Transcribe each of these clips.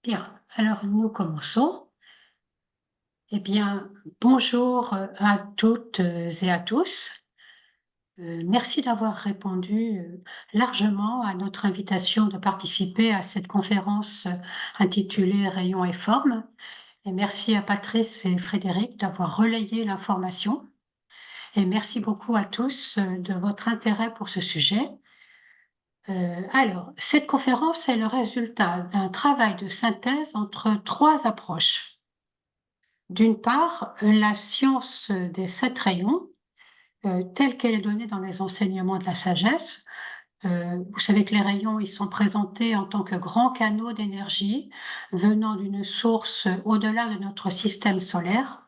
Bien, alors nous commençons. Eh bien, bonjour à toutes et à tous. Merci d'avoir répondu largement à notre invitation de participer à cette conférence intitulée Rayons et formes. Et merci à Patrice et Frédéric d'avoir relayé l'information. Et merci beaucoup à tous de votre intérêt pour ce sujet. Alors, cette conférence est le résultat d'un travail de synthèse entre trois approches. D'une part, la science des 7 rayons, telle qu'elle est donnée dans les enseignements de la sagesse. Vous savez que les rayons, ils sont présentés en tant que grands canaux d'énergie venant d'une source au-delà de notre système solaire.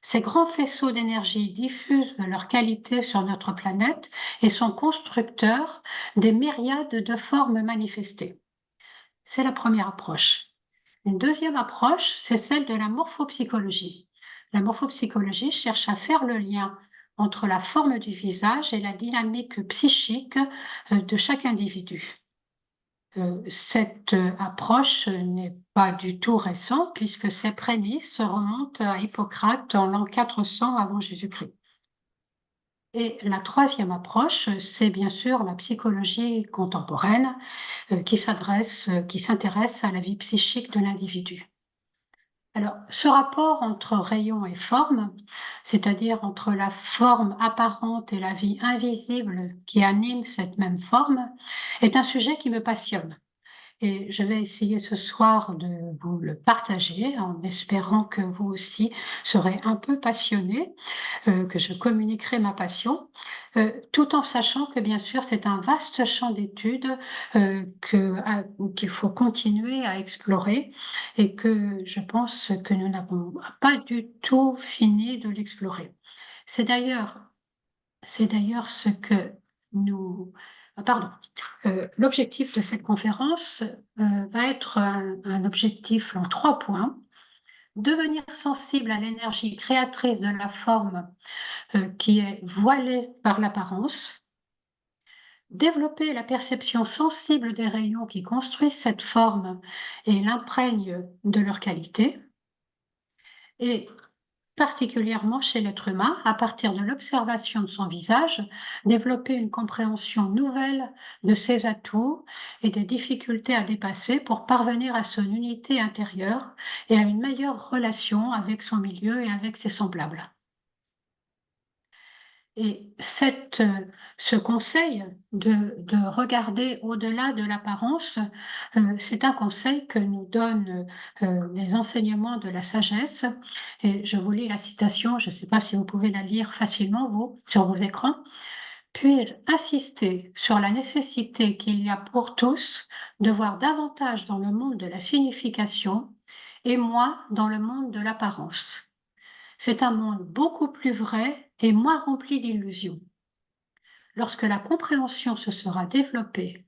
Ces grands faisceaux d'énergie diffusent leur qualité sur notre planète et sont constructeurs des myriades de formes manifestées. C'est la première approche. Une deuxième approche, c'est celle de la morphopsychologie. La morphopsychologie cherche à faire le lien entre la forme du visage et la dynamique psychique de chaque individu. Cette approche n'est pas du tout récente puisque ses prémices remontent à Hippocrate en l'an 400 avant Jésus-Christ. Et la troisième approche, c'est bien sûr la psychologie contemporaine qui s'intéresse à la vie psychique de l'individu. Alors, ce rapport entre rayon et forme, c'est-à-dire entre la forme apparente et la vie invisible qui anime cette même forme, est un sujet qui me passionne. Et je vais essayer ce soir de vous le partager en espérant que vous aussi serez un peu passionné, que je communiquerai ma passion, tout en sachant que bien sûr c'est un vaste champ d'études qu'il faut continuer à explorer et que je pense que nous n'avons pas du tout fini de l'explorer. C'est d'ailleurs c'est d'ailleurs ce que nous pardon, l'objectif de cette conférence, va être un objectif en 3 points. Devenir sensible à l'énergie créatrice de la forme, qui est voilée par l'apparence. Développer la perception sensible des rayons qui construisent cette forme et l'imprègnent de leur qualité. Et particulièrement chez l'être humain, à partir de l'observation de son visage, développer une compréhension nouvelle de ses atouts et des difficultés à dépasser pour parvenir à son unité intérieure et à une meilleure relation avec son milieu et avec ses semblables. Et ce conseil de regarder au-delà de l'apparence, c'est un conseil que nous donnent les enseignements de la sagesse. Et je vous lis la citation, je ne sais pas si vous pouvez la lire facilement, vous, sur vos écrans. Puis-je insister sur la nécessité qu'il y a pour tous de voir davantage dans le monde de la signification et moins dans le monde de l'apparence. C'est un monde beaucoup plus vrai et moins rempli d'illusions. Lorsque la compréhension se sera développée,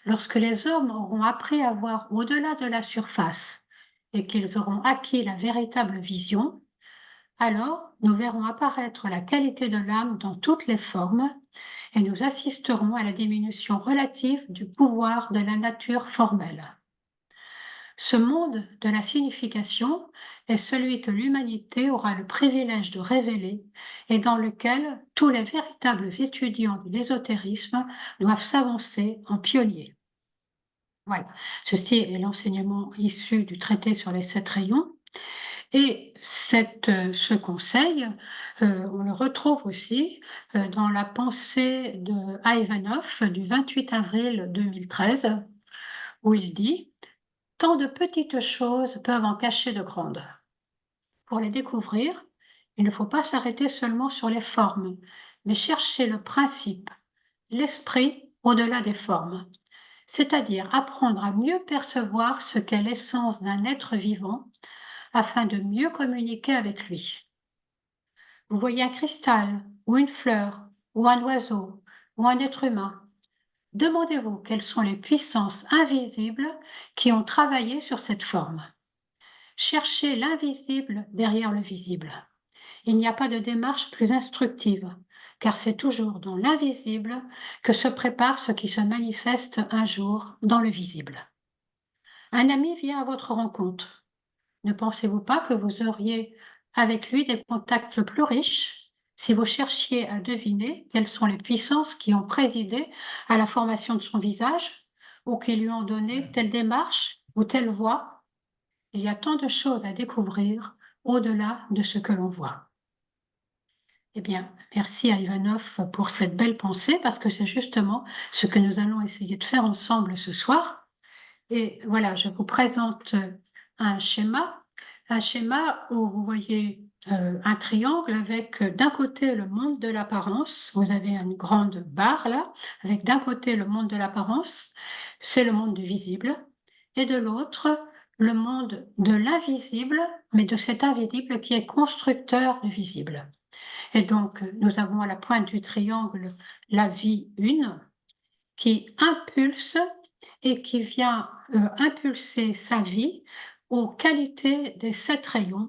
lorsque les hommes auront appris à voir au-delà de la surface et qu'ils auront acquis la véritable vision, alors nous verrons apparaître la qualité de l'âme dans toutes les formes et nous assisterons à la diminution relative du pouvoir de la nature formelle. Ce monde de la signification est celui que l'humanité aura le privilège de révéler et dans lequel tous les véritables étudiants de l'ésotérisme doivent s'avancer en pionniers. Voilà, ceci est l'enseignement issu du traité sur les 7 rayons. Et ce conseil, on le retrouve aussi dans la pensée de Ivanov du 28 avril 2013, où il dit tant de petites choses peuvent en cacher de grandes. Pour les découvrir, il ne faut pas s'arrêter seulement sur les formes, mais chercher le principe, l'esprit au-delà des formes, c'est-à-dire apprendre à mieux percevoir ce qu'est l'essence d'un être vivant afin de mieux communiquer avec lui. Vous voyez un cristal, ou une fleur, ou un oiseau, ou un être humain. Demandez-vous quelles sont les puissances invisibles qui ont travaillé sur cette forme. Cherchez l'invisible derrière le visible. Il n'y a pas de démarche plus instructive, car c'est toujours dans l'invisible que se prépare ce qui se manifeste un jour dans le visible. Un ami vient à votre rencontre. Ne pensez-vous pas que vous auriez avec lui des contacts plus riches si vous cherchiez à deviner quelles sont les puissances qui ont présidé à la formation de son visage ou qui lui ont donné telle démarche ou telle voix? Il y a tant de choses à découvrir au-delà de ce que l'on voit. Eh bien, merci à Ivanov pour cette belle pensée parce que c'est justement ce que nous allons essayer de faire ensemble ce soir. Et voilà, je vous présente un schéma où vous voyez un triangle avec d'un côté le monde de l'apparence, vous avez une grande barre là, avec d'un côté le monde de l'apparence, c'est le monde du visible, et de l'autre le monde de l'invisible, mais de cet invisible qui est constructeur du visible. Et donc, nous avons à la pointe du triangle la vie une qui impulse et qui vient impulser sa vie aux qualités des 7 rayons.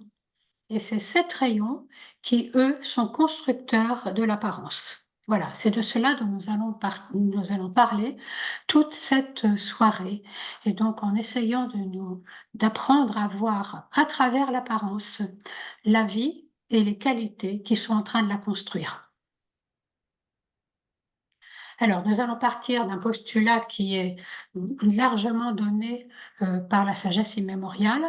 Et ces 7 rayons qui, eux, sont constructeurs de l'apparence. Voilà, c'est de cela dont nous allons parler toute cette soirée. Et donc, en essayant d'apprendre à voir à travers l'apparence la vie et les qualités qui sont en train de la construire. Alors, nous allons partir d'un postulat qui est largement donné par la sagesse immémoriale.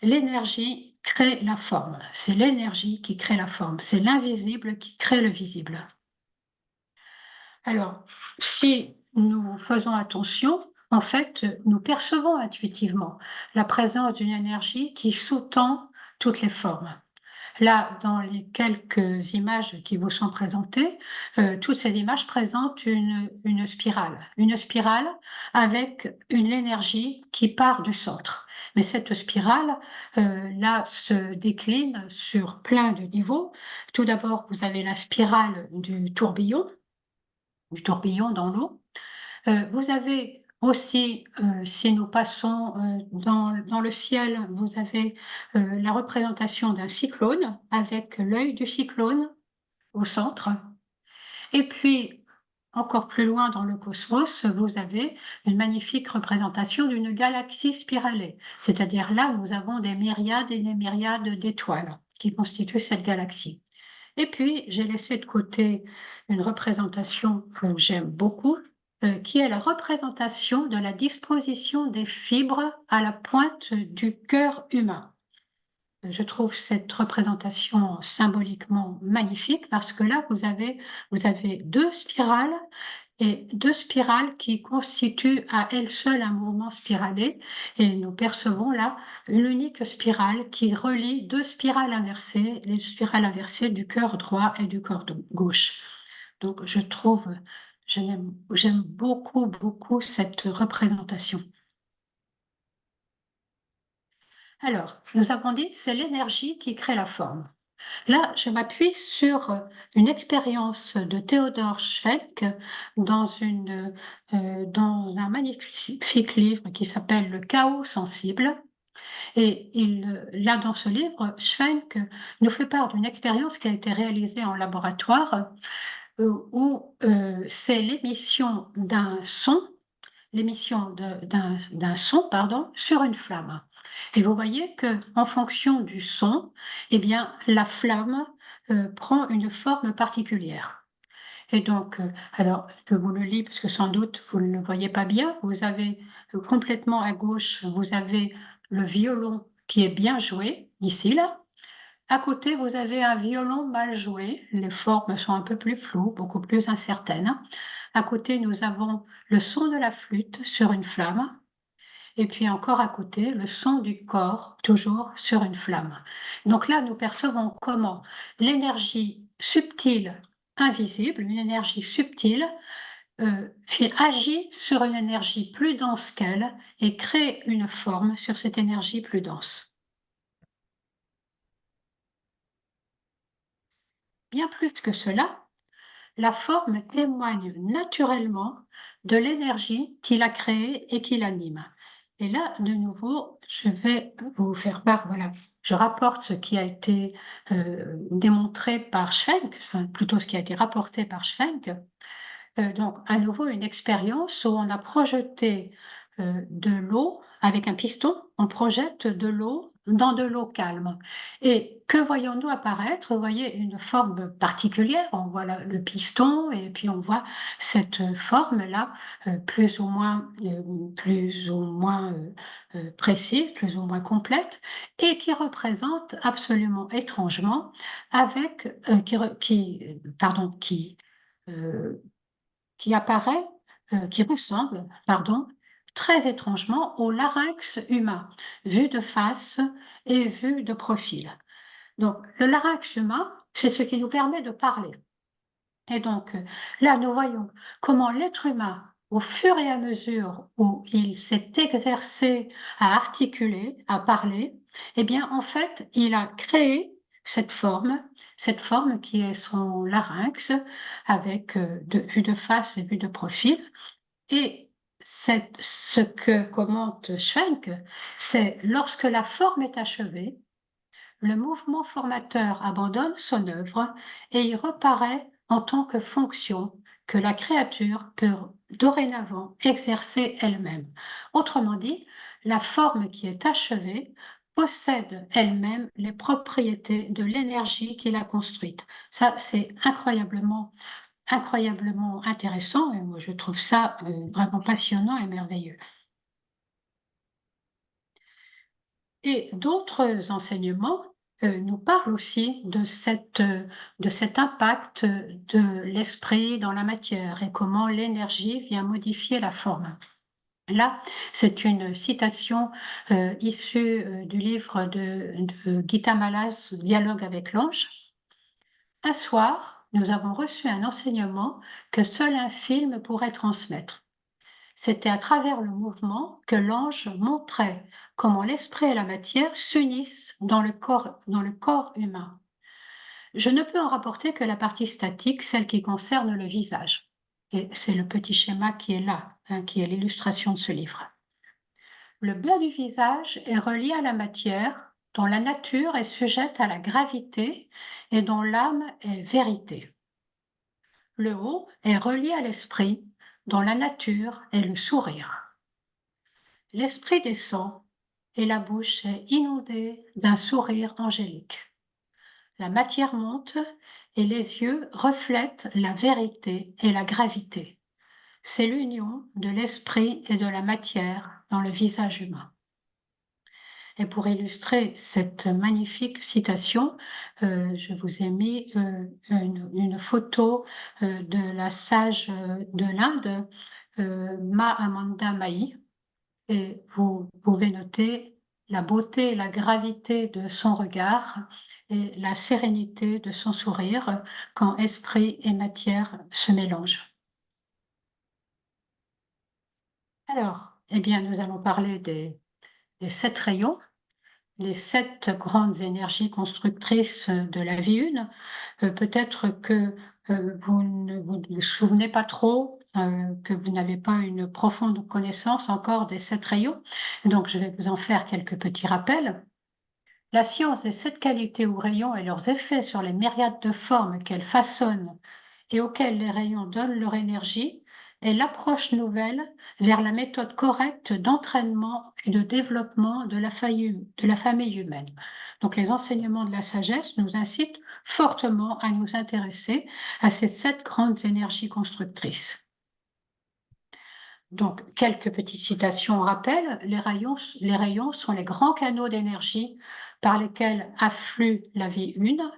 L'énergie crée la forme. C'est l'énergie qui crée la forme. C'est l'invisible qui crée le visible. Alors, si nous faisons attention, en fait, nous percevons intuitivement la présence d'une énergie qui sous-tend toutes les formes. Là, dans les quelques images qui vous sont présentées, toutes ces images présentent une spirale avec une énergie qui part du centre. Mais cette spirale, là, se décline sur plein de niveaux. Tout d'abord, vous avez la spirale du tourbillon dans l'eau. Vous avez aussi, si nous passons dans le ciel, vous avez la représentation d'un cyclone avec l'œil du cyclone au centre. Et puis, encore plus loin dans le cosmos, vous avez une magnifique représentation d'une galaxie spiralée. C'est-à-dire là, nous avons des myriades et des myriades d'étoiles qui constituent cette galaxie. Et puis, j'ai laissé de côté une représentation que j'aime beaucoup, qui est la représentation de la disposition des fibres à la pointe du cœur humain. Je trouve cette représentation symboliquement magnifique parce que là, vous avez 2 spirales et 2 spirales qui constituent à elles seules un mouvement spiralé et nous percevons là une unique spirale qui relie 2 spirales inversées, les spirales inversées du cœur droit et du cœur gauche. Donc j'aime beaucoup, beaucoup cette représentation. Alors, nous avons dit, c'est l'énergie qui crée la forme. Là, je m'appuie sur une expérience de Théodore Schwenk dans un magnifique livre qui s'appelle Le chaos sensible. Et là, dans ce livre, Schwenk nous fait part d'une expérience qui a été réalisée en laboratoire où c'est l'émission d'un son, pardon, sur une flamme. Et vous voyez que en fonction du son, eh bien, la flamme prend une forme particulière. Et donc, alors, je vous le lis parce que sans doute vous ne le voyez pas bien. Vous avez complètement à gauche, vous avez le violon qui est bien joué, ici, là. À côté, vous avez un violon mal joué. Les formes sont un peu plus floues, beaucoup plus incertaines. À côté, nous avons le son de la flûte sur une flamme. Et puis encore à côté, le son du corps, toujours sur une flamme. Donc là, nous percevons comment l'énergie subtile, invisible, une énergie subtile, agit sur une énergie plus dense qu'elle et crée une forme sur cette énergie plus dense. Bien plus que cela, la forme témoigne naturellement de l'énergie qui l'a créée et qui l'anime. Et là, de nouveau, je vais vous faire part, voilà, je rapporte ce qui a été démontré par Schwenk, enfin, plutôt ce qui a été rapporté par Schwenk. Donc, à nouveau, une expérience où on a projeté de l'eau avec un piston, on projette de l'eau dans de l'eau calme. Et que voyons-nous apparaître? Vous voyez une forme particulière. On voit le piston et puis on voit cette forme-là, plus ou moins précise, plus ou moins complète, et qui représente absolument étrangement avec euh, qui apparaît, qui ressemble, pardon, très étrangement au larynx humain, vu de face et vu de profil. Donc, le larynx humain, c'est ce qui nous permet de parler. Et donc, là, nous voyons comment l'être humain, au fur et à mesure où il s'est exercé à articuler, à parler, eh bien, en fait, il a créé cette forme qui est son larynx, avec vue de face et vue de profil. Et ce que commente Schwenk, c'est lorsque la forme est achevée, le mouvement formateur abandonne son œuvre et il reparaît en tant que fonction que la créature peut dorénavant exercer elle-même. Autrement dit, la forme qui est achevée possède elle-même les propriétés de l'énergie qui l'a construite. Ça, c'est incroyablement intéressant et moi je trouve ça vraiment passionnant et merveilleux. Et d'autres enseignements nous parlent aussi de cet impact de l'esprit dans la matière et comment l'énergie vient modifier la forme. Là, c'est une citation issue du livre de Gita Malas, Dialogue avec l'ange. Un soir, nous avons reçu un enseignement que seul un film pourrait transmettre. C'était à travers le mouvement que l'ange montrait comment l'esprit et la matière s'unissent dans le corps humain. Je ne peux en rapporter que la partie statique, celle qui concerne le visage. Et c'est le petit schéma qui est là, hein, qui est l'illustration de ce livre. Le bas du visage est relié à la matière, dont la nature est sujette à la gravité et dont l'âme est vérité. Le haut est relié à l'esprit, dont la nature est le sourire. L'esprit descend et la bouche est inondée d'un sourire angélique. La matière monte et les yeux reflètent la vérité et la gravité. C'est l'union de l'esprit et de la matière dans le visage humain. Et pour illustrer cette magnifique citation, je vous ai mis une photo de la sage de l'Inde, Ma Amanda Mai, et vous pouvez noter la beauté et la gravité de son regard et la sérénité de son sourire quand esprit et matière se mélangent. Alors, eh bien, nous allons parler des 7 rayons, les 7 grandes énergies constructrices de la vie une. Peut-être que vous ne souvenez pas trop, que vous n'avez pas une profonde connaissance encore des 7 rayons. Donc, je vais vous en faire quelques petits rappels. La science des 7 qualités ou rayons et leurs effets sur les myriades de formes qu'elles façonnent et auxquelles les rayons donnent leur énergie est l'approche nouvelle vers la méthode correcte d'entraînement et de développement de la famille humaine. Donc les enseignements de la sagesse nous incitent fortement à nous intéresser à ces 7 grandes énergies constructrices. Donc, quelques petites citations en rappel. Les rayons sont les grands canaux d'énergie par lesquels afflue la vie une.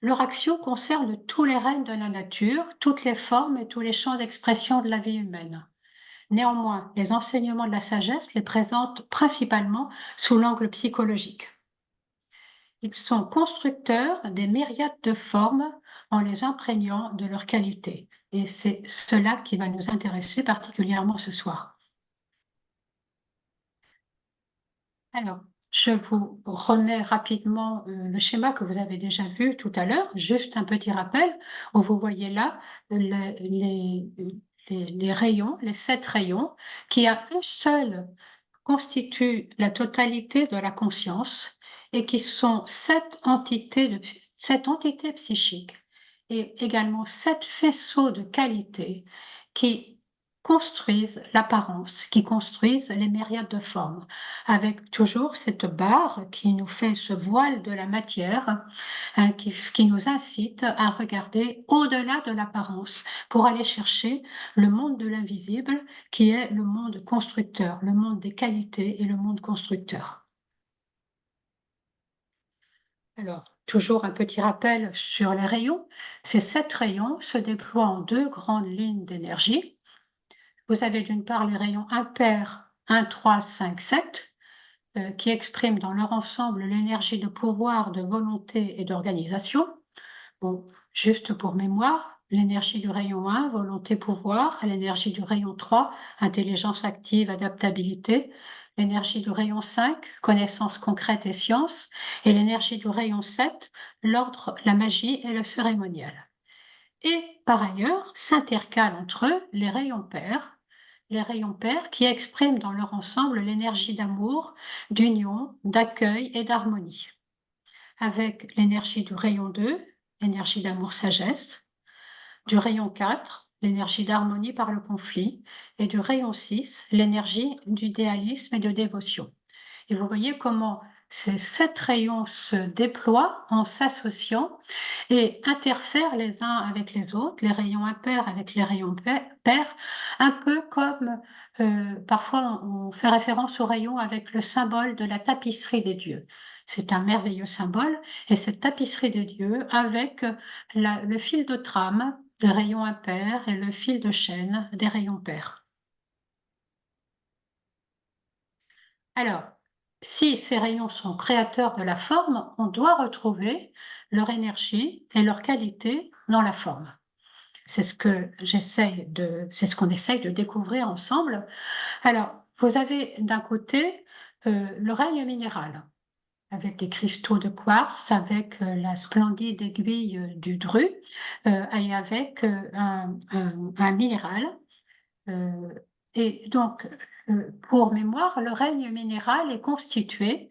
Leur action concerne tous les règnes de la nature, toutes les formes et tous les champs d'expression de la vie humaine. Néanmoins, les enseignements de la sagesse les présentent principalement sous l'angle psychologique. Ils sont constructeurs des myriades de formes en les imprégnant de leur qualité. Et c'est cela qui va nous intéresser particulièrement ce soir. Alors, je vous remets rapidement le schéma que vous avez déjà vu tout à l'heure, juste un petit rappel, où vous voyez là les rayons, les 7 rayons, qui à eux seuls constituent la totalité de la conscience et qui sont 7 entités psychiques et également 7 faisceaux de qualité qui construisent l'apparence, qui construisent les myriades de formes, avec toujours cette barre qui nous fait ce voile de la matière, qui nous incite à regarder au-delà de l'apparence pour aller chercher le monde de l'invisible, qui est le monde constructeur, le monde des qualités et le monde constructeur. Alors, toujours un petit rappel sur les rayons. Ces 7 rayons se déploient en 2 grandes lignes d'énergie. Vous avez d'une part les rayons impairs 1, 3, 5, 7, qui expriment dans leur ensemble l'énergie de pouvoir, de volonté et d'organisation. Bon, juste pour mémoire, l'énergie du rayon 1, volonté, pouvoir, l'énergie du rayon 3, intelligence active, adaptabilité, l'énergie du rayon 5, connaissance concrète et science, et l'énergie du rayon 7, l'ordre, la magie et le cérémonial. Et par ailleurs, s'intercalent entre eux les rayons pairs qui expriment dans leur ensemble l'énergie d'amour, d'union, d'accueil et d'harmonie, avec l'énergie du rayon 2, l'énergie d'amour sagesse, du rayon 4, l'énergie d'harmonie par le conflit, et du rayon 6, l'énergie d'idéalisme et de dévotion. Et vous voyez comment ces 7 rayons se déploient en s'associant et interfèrent les uns avec les autres, les rayons impairs avec les rayons pairs, un peu comme parfois on fait référence aux rayons avec le symbole de la tapisserie des dieux. C'est un merveilleux symbole, et cette tapisserie des dieux avec le fil de trame des rayons impairs et le fil de chaîne des rayons pairs. Alors, si ces rayons sont créateurs de la forme, on doit retrouver leur énergie et leur qualité dans la forme. C'est ce c'est ce qu'on essaye de découvrir ensemble. Alors, vous avez d'un côté le règne minéral, avec des cristaux de quartz, avec la splendide aiguille du dru, et avec un minéral. Euh, et donc, pour mémoire, le règne minéral est constitué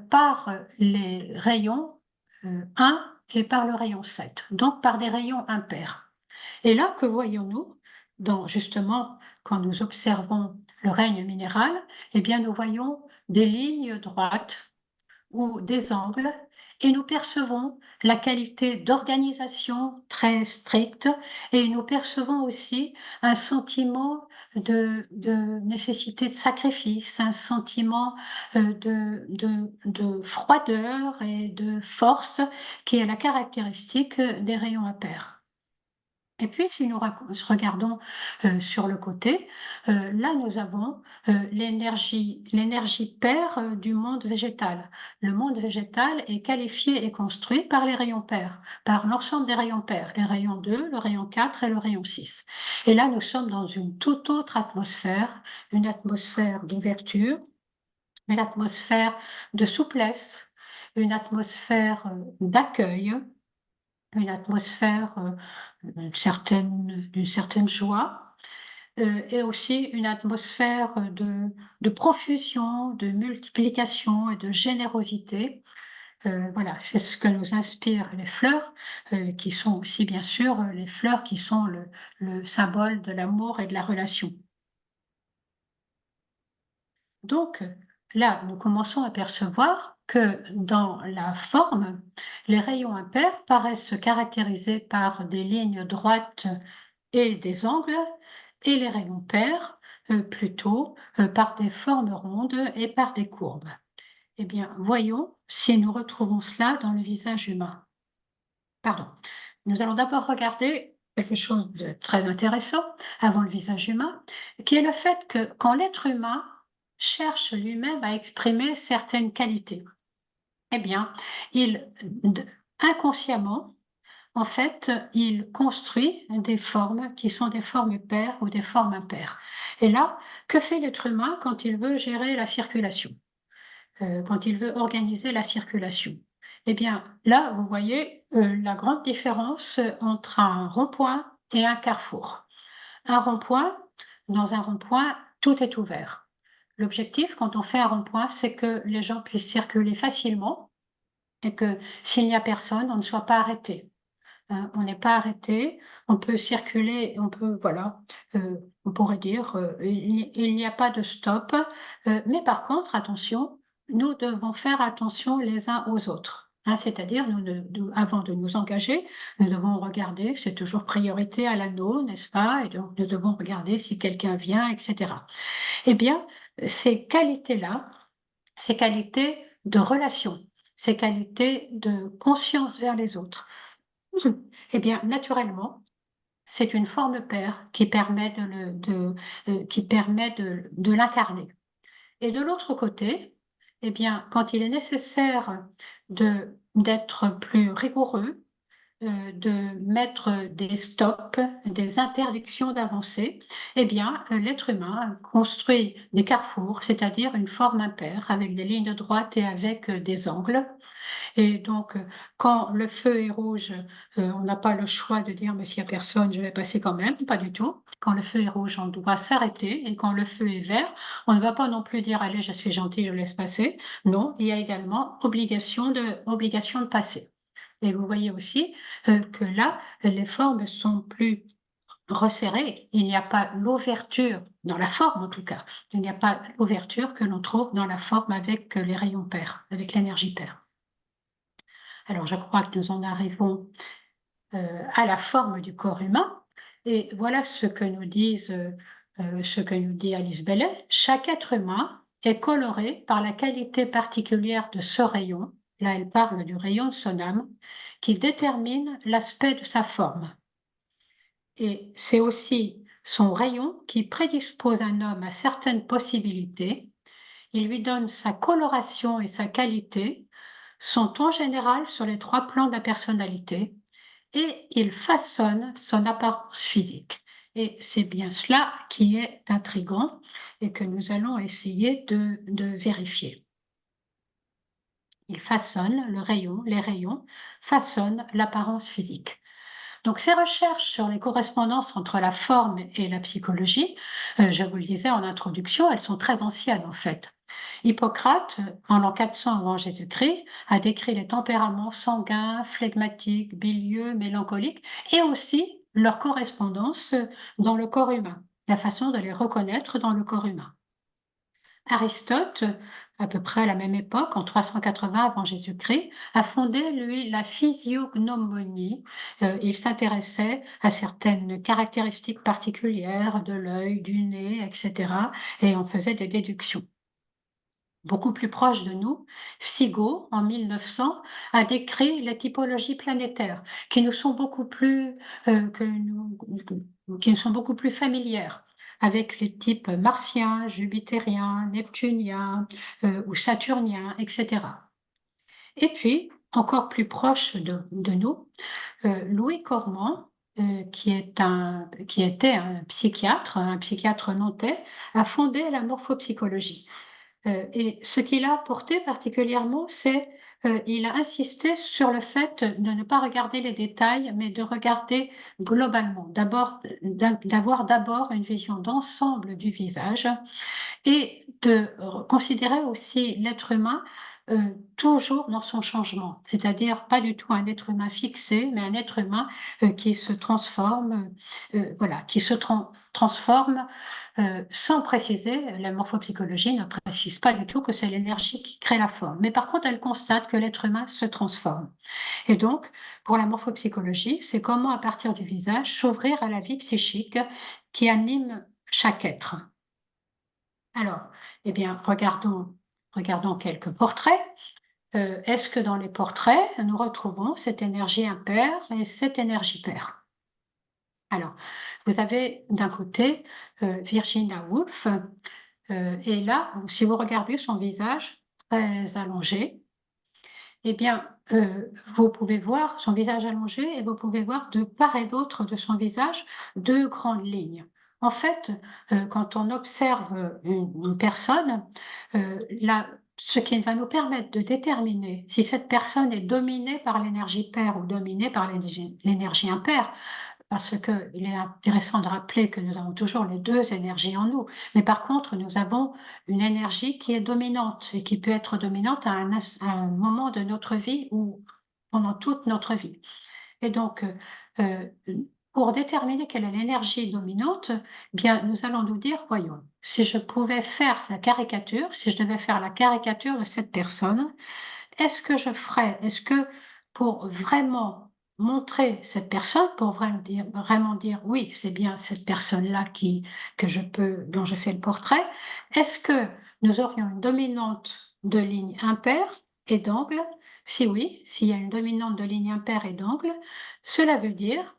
par les rayons 1 et par le rayon 7, donc par des rayons impairs. Et là, que voyons-nous justement, quand nous observons le règne minéral, eh bien, nous voyons des lignes droites ou des angles, et nous percevons la qualité d'organisation très stricte, et nous percevons aussi un sentiment de nécessité de sacrifice, un sentiment de froideur et de force qui est la caractéristique des rayons impairs. Et puis, si nous regardons sur le côté, là, nous avons l'énergie paire du monde végétal. Le monde végétal est qualifié et construit par les rayons pairs, par l'ensemble des rayons pairs, les rayons 2, le rayon 4 et le rayon 6. Et là, nous sommes dans une toute autre atmosphère, une atmosphère d'ouverture, une atmosphère de souplesse, une atmosphère d'accueil, une atmosphère d'une certaine joie, et aussi une atmosphère de profusion, de multiplication et de générosité. Voilà, c'est ce que nous inspirent les fleurs, qui sont aussi bien sûr les fleurs qui sont le symbole de l'amour et de la relation. Donc, là, nous commençons à percevoir que dans la forme, les rayons impairs paraissent se caractériser par des lignes droites et des angles, et les rayons pairs plutôt par des formes rondes et par des courbes. Eh bien, voyons si nous retrouvons cela dans le visage humain. Pardon. Nous allons d'abord regarder quelque chose de très intéressant avant le visage humain, qui est le fait que quand l'être humain cherche lui-même à exprimer certaines qualités, eh bien, inconsciemment, en fait, il construit des formes qui sont des formes paires ou des formes impaires. Et là, que fait l'être humain quand il veut gérer la circulation, quand il veut organiser la circulation? Eh bien, là, vous voyez la grande différence entre un rond-point et un carrefour. Un rond-point, dans un rond-point, tout est ouvert. L'objectif, quand on fait un rond-point, c'est que les gens puissent circuler facilement et que s'il n'y a personne, on ne soit pas arrêté. On n'est pas arrêté, on peut circuler, on peut voilà, on pourrait dire, il n'y a pas de stop, mais par contre attention, nous devons faire attention les uns aux autres, hein. C'est-à-dire nous avant de nous engager, nous devons regarder, c'est toujours priorité à l'anneau, n'est-ce pas? Et donc nous devons regarder si quelqu'un vient et cetera. Eh bien, ces qualités-là, ces qualités de relation, ces qualités de conscience vers les autres, eh bien, naturellement, c'est une forme paire qui permet de l'incarner. Et de l'autre côté, eh bien, quand il est nécessaire d'être plus rigoureux, de mettre des stops, des interdictions d'avancer, eh bien, l'être humain construit des carrefours, c'est-à-dire une forme impaire avec des lignes droites et avec des angles. Et donc, quand le feu est rouge, on n'a pas le choix de dire: «Mais s'il y a personne, je vais passer quand même», pas du tout. Quand le feu est rouge, on doit s'arrêter et quand le feu est vert, on ne va pas non plus dire: «Allez, je suis gentil, je laisse passer». Non, il y a également obligation de passer. Et vous voyez aussi, que là, les formes sont plus resserrées. Il n'y a pas l'ouverture, dans la forme en tout cas, il n'y a pas l'ouverture que l'on trouve dans la forme avec, les rayons pairs, avec l'énergie paire. Alors je crois que nous en arrivons, à la forme du corps humain et voilà ce que nous dit Alice Bellet: «Chaque être humain est coloré par la qualité particulière de ce rayon», là elle parle du rayon de son âme, «qui détermine l'aspect de sa forme et c'est aussi son rayon qui prédispose un homme à certaines possibilités. Il lui donne sa coloration et sa qualité, sont en général sur les 3 plans de la personnalité et il façonne son apparence physique. Et c'est bien cela qui est intrigant et que nous allons essayer de vérifier. Il façonne les rayons façonnent l'apparence physique. Donc ces recherches sur les correspondances entre la forme et la psychologie, je vous le disais en introduction, elles sont très anciennes en fait. Hippocrate, en l'an 400 avant Jésus-Christ, a décrit les tempéraments sanguins, flegmatiques, bilieux, mélancoliques et aussi leur correspondance dans le corps humain, la façon de les reconnaître dans le corps humain. Aristote, à peu près à la même époque, en 380 avant Jésus-Christ, a fondé, lui, la physiognomonie. Il s'intéressait à certaines caractéristiques particulières de l'œil, du nez, etc. Et on faisait des déductions. Beaucoup plus proche de nous, Sigo, en 1900, a décrit les typologies planétaires qui nous sont beaucoup plus, qui nous sont beaucoup plus familières, avec les types martiens, jupitériens, neptuniens, ou saturniens, et cetera. Et puis, encore plus proche de nous, Louis Cormand, qui était un psychiatre nantais, a fondé la morphopsychologie. Et ce qu'il a apporté particulièrement, c'est, il a insisté sur le fait de ne pas regarder les détails, mais de regarder globalement. D'avoir d'abord une vision d'ensemble du visage et de considérer aussi l'être humain, toujours dans son changement. C'est-à-dire pas du tout un être humain fixé, mais un être humain, qui se transforme, voilà, qui se transforme, sans préciser. La morphopsychologie ne précise pas du tout que c'est l'énergie qui crée la forme. Mais par contre, elle constate que l'être humain se transforme. Et donc, pour la morphopsychologie, c'est comment, à partir du visage, s'ouvrir à la vie psychique qui anime chaque être. Alors, eh bien, regardons quelques portraits. Est-ce que dans les portraits, nous retrouvons cette énergie impaire et cette énergie paire? Alors, vous avez d'un côté, Virginia Woolf, et là, si vous regardez son visage très allongé, eh bien, vous pouvez voir son visage allongé et vous pouvez voir de part et d'autre de son visage 2 grandes lignes. En fait, quand on observe, une personne, la ce qui va nous permettre de déterminer si cette personne est dominée par l'énergie paire ou dominée par l'énergie impaire, parce qu'il est intéressant de rappeler que nous avons toujours les 2 énergies en nous. Mais par contre, nous avons une énergie qui est dominante et qui peut être dominante à un moment de notre vie ou pendant toute notre vie. Et donc, pour déterminer quelle est l'énergie dominante, bien, nous allons nous dire, voyons, si je pouvais faire la caricature, si je devais faire la caricature de cette personne, est-ce que pour vraiment montrer cette personne, pour vraiment dire: «Oui, c'est bien cette personne-là dont je fais le portrait», est-ce que nous aurions une dominante de ligne impaire et d'angle? Si oui, s'il y a une dominante de ligne impaire et d'angle, cela veut dire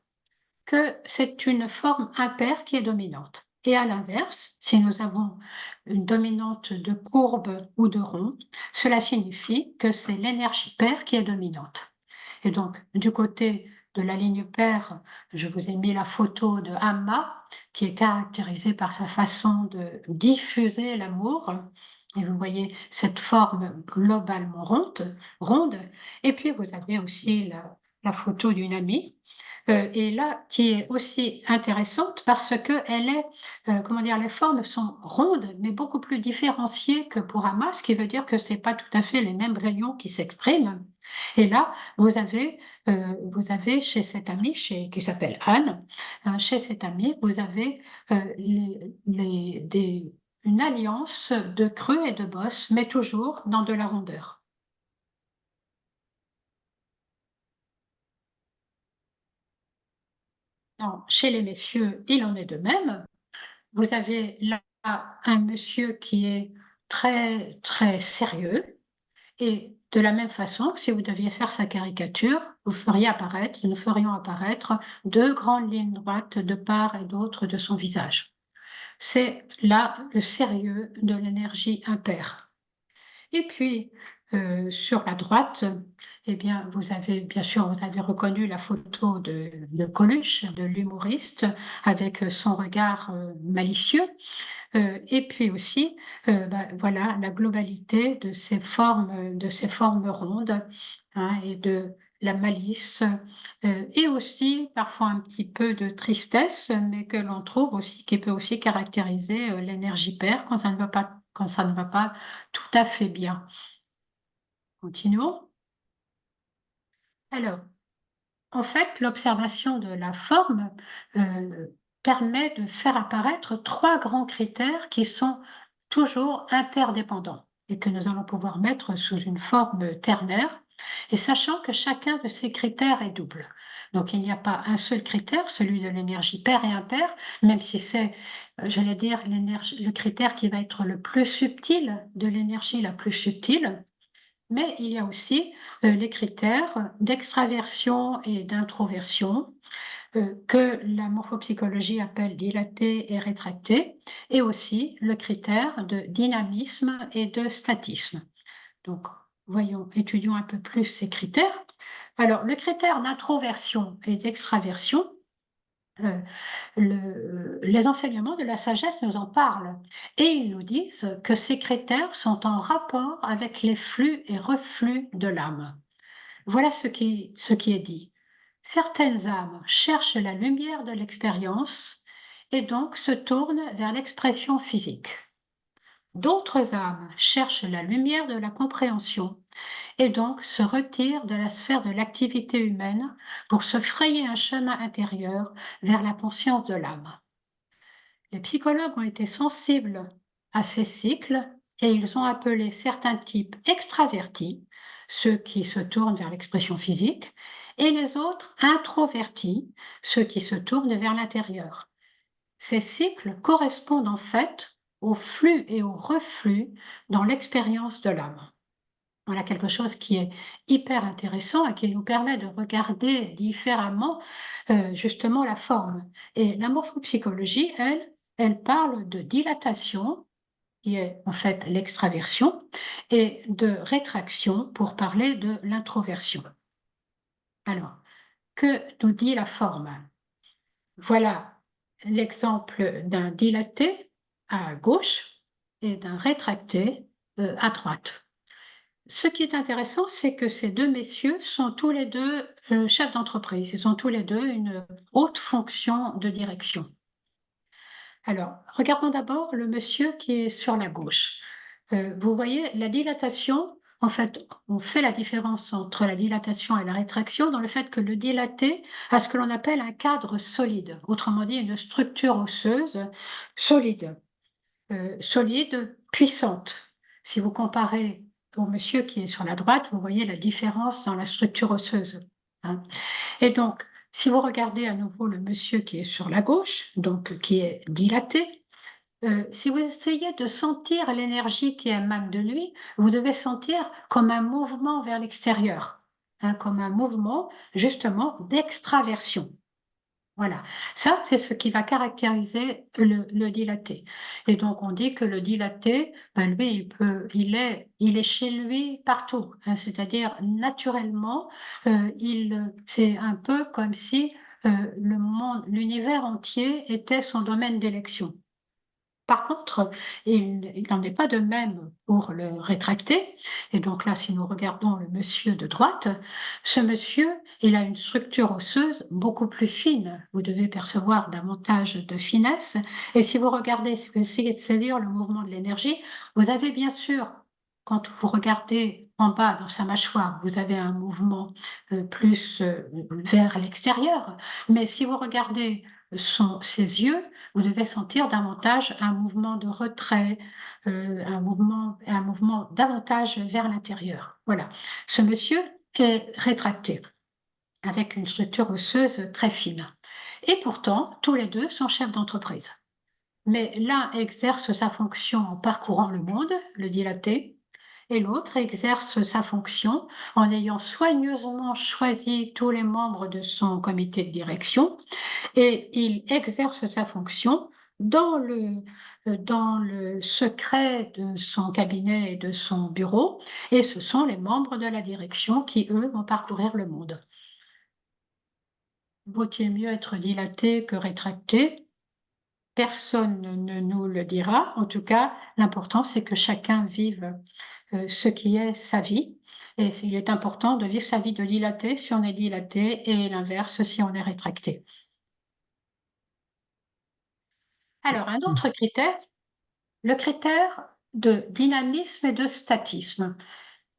que c'est une forme impaire qui est dominante. Et à l'inverse, si nous avons une dominante de courbe ou de rond, cela signifie que c'est l'énergie paire qui est dominante. Et donc, du côté de la ligne paire, je vous ai mis la photo de Amma, qui est caractérisée par sa façon de diffuser l'amour. Et vous voyez cette forme globalement ronde. Et puis, vous avez aussi la photo d'une amie et là, qui est aussi intéressante parce qu'elle est, comment dire? Les formes sont rondes, mais beaucoup plus différenciées que pour Hamas, ce qui veut dire que c'est pas tout à fait les mêmes rayons qui s'expriment. Et là, vous avez chez cette amie, qui s'appelle Anne, chez cette amie, vous avez, une alliance de creux et de bosses, mais toujours dans de la rondeur. Non, chez les messieurs, il en est de même. Vous avez là un monsieur qui est très, très sérieux et de la même façon, si vous deviez faire sa caricature, nous ferions apparaître 2 grandes lignes droites de part et d'autre de son visage. C'est là le sérieux de l'énergie impaire. Et puis, sur la droite, eh bien, vous avez reconnu la photo de Coluche, de l'humoriste, avec son regard, malicieux. Et puis aussi, voilà, la globalité de ces formes rondes, hein, et de la malice, et aussi parfois un petit peu de tristesse, mais que l'on trouve aussi qui peut aussi caractériser, l'énergie paire quand ça ne va pas tout à fait bien. Continuons. Alors, en fait, l'observation de la forme, permet de faire apparaître 3 grands critères qui sont toujours interdépendants et que nous allons pouvoir mettre sous une forme ternaire et sachant que chacun de ces critères est double. Donc il n'y a pas un seul critère, celui de l'énergie paire et impaire, même si c'est, j'allais dire le critère qui va être le plus subtil de l'énergie la plus subtile. Mais il y a aussi, les critères d'extraversion et d'introversion, que la morphopsychologie appelle dilaté et rétracté, et aussi le critère de dynamisme et de statisme. Donc, étudions un peu plus ces critères. Alors, le critère d'introversion et d'extraversion, heu, les enseignements de la sagesse nous en parlent et ils nous disent que ces critères sont en rapport avec les flux et reflux de l'âme. Voilà ce qui est dit. Certaines âmes cherchent la lumière de l'expérience et donc se tournent vers l'expression physique. D'autres âmes cherchent la lumière de la compréhension et donc se retirent de la sphère de l'activité humaine pour se frayer un chemin intérieur vers la conscience de l'âme. Les psychologues ont été sensibles à ces cycles et ils ont appelé certains types extravertis, ceux qui se tournent vers l'expression physique, et les autres introvertis, ceux qui se tournent vers l'intérieur. Ces cycles correspondent en fait au flux et au reflux dans l'expérience de l'âme. Voilà quelque chose qui est hyper intéressant et qui nous permet de regarder différemment, justement la forme. Et la morphopsychologie, elle parle de dilatation, qui est en fait l'extraversion, et de rétraction pour parler de l'introversion. Alors, que nous dit la forme? Voilà l'exemple d'un dilaté à gauche et d'un rétracté, à droite. Ce qui est intéressant, c'est que ces 2 messieurs sont tous les 2 chefs d'entreprise. Ils ont tous les 2 une haute fonction de direction. Alors, regardons d'abord le monsieur qui est sur la gauche. Vous voyez, la dilatation En fait, on fait la différence entre la dilatation et la rétraction dans le fait que le dilaté a ce que l'on appelle un cadre solide, autrement dit une structure osseuse solide, solide, puissante. Si vous comparez au monsieur qui est sur la droite, vous voyez la différence dans la structure osseuse, hein. Et donc, si vous regardez à nouveau le monsieur qui est sur la gauche, donc qui est dilaté, si vous essayez de sentir l'énergie qui émane de lui, vous devez sentir comme un mouvement vers l'extérieur, hein, comme un mouvement justement d'extraversion. Voilà, ça, c'est ce qui va caractériser le dilaté. Et donc, on dit que le dilaté, ben, lui, il est chez lui partout, hein, c'est-à-dire naturellement, c'est un peu comme si le monde, l'univers entier était son domaine d'élection. Par contre, il n'en est pas de même pour le rétracté. Et donc là, si nous regardons le monsieur de droite, ce monsieur, il a une structure osseuse beaucoup plus fine. Vous devez percevoir davantage de finesse. Et si vous regardez, si vous essayez de saisir le mouvement de l'énergie, vous avez bien sûr, quand vous regardez en bas dans sa mâchoire, vous avez un mouvement plus vers l'extérieur. Mais si vous regardez ses yeux, vous devez sentir davantage un mouvement de retrait, un mouvement davantage vers l'intérieur. Voilà. Ce monsieur est rétracté, avec une structure osseuse très fine. Et pourtant, tous les deux sont chefs d'entreprise. Mais l'un exerce sa fonction en parcourant le monde, le dilaté, et l'autre exerce sa fonction en ayant soigneusement choisi tous les membres de son comité de direction et il exerce sa fonction dans le secret de son cabinet et de son bureau, et ce sont les membres de la direction qui, eux, vont parcourir le monde. Vaut-il mieux être dilaté que rétracté? Personne ne nous le dira. En tout cas, l'important, c'est que chacun vive ce qui est sa vie. Et il est important de vivre sa vie de dilaté si on est dilaté et l'inverse si on est rétracté. Alors, un autre critère, le critère de dynamisme et de statisme.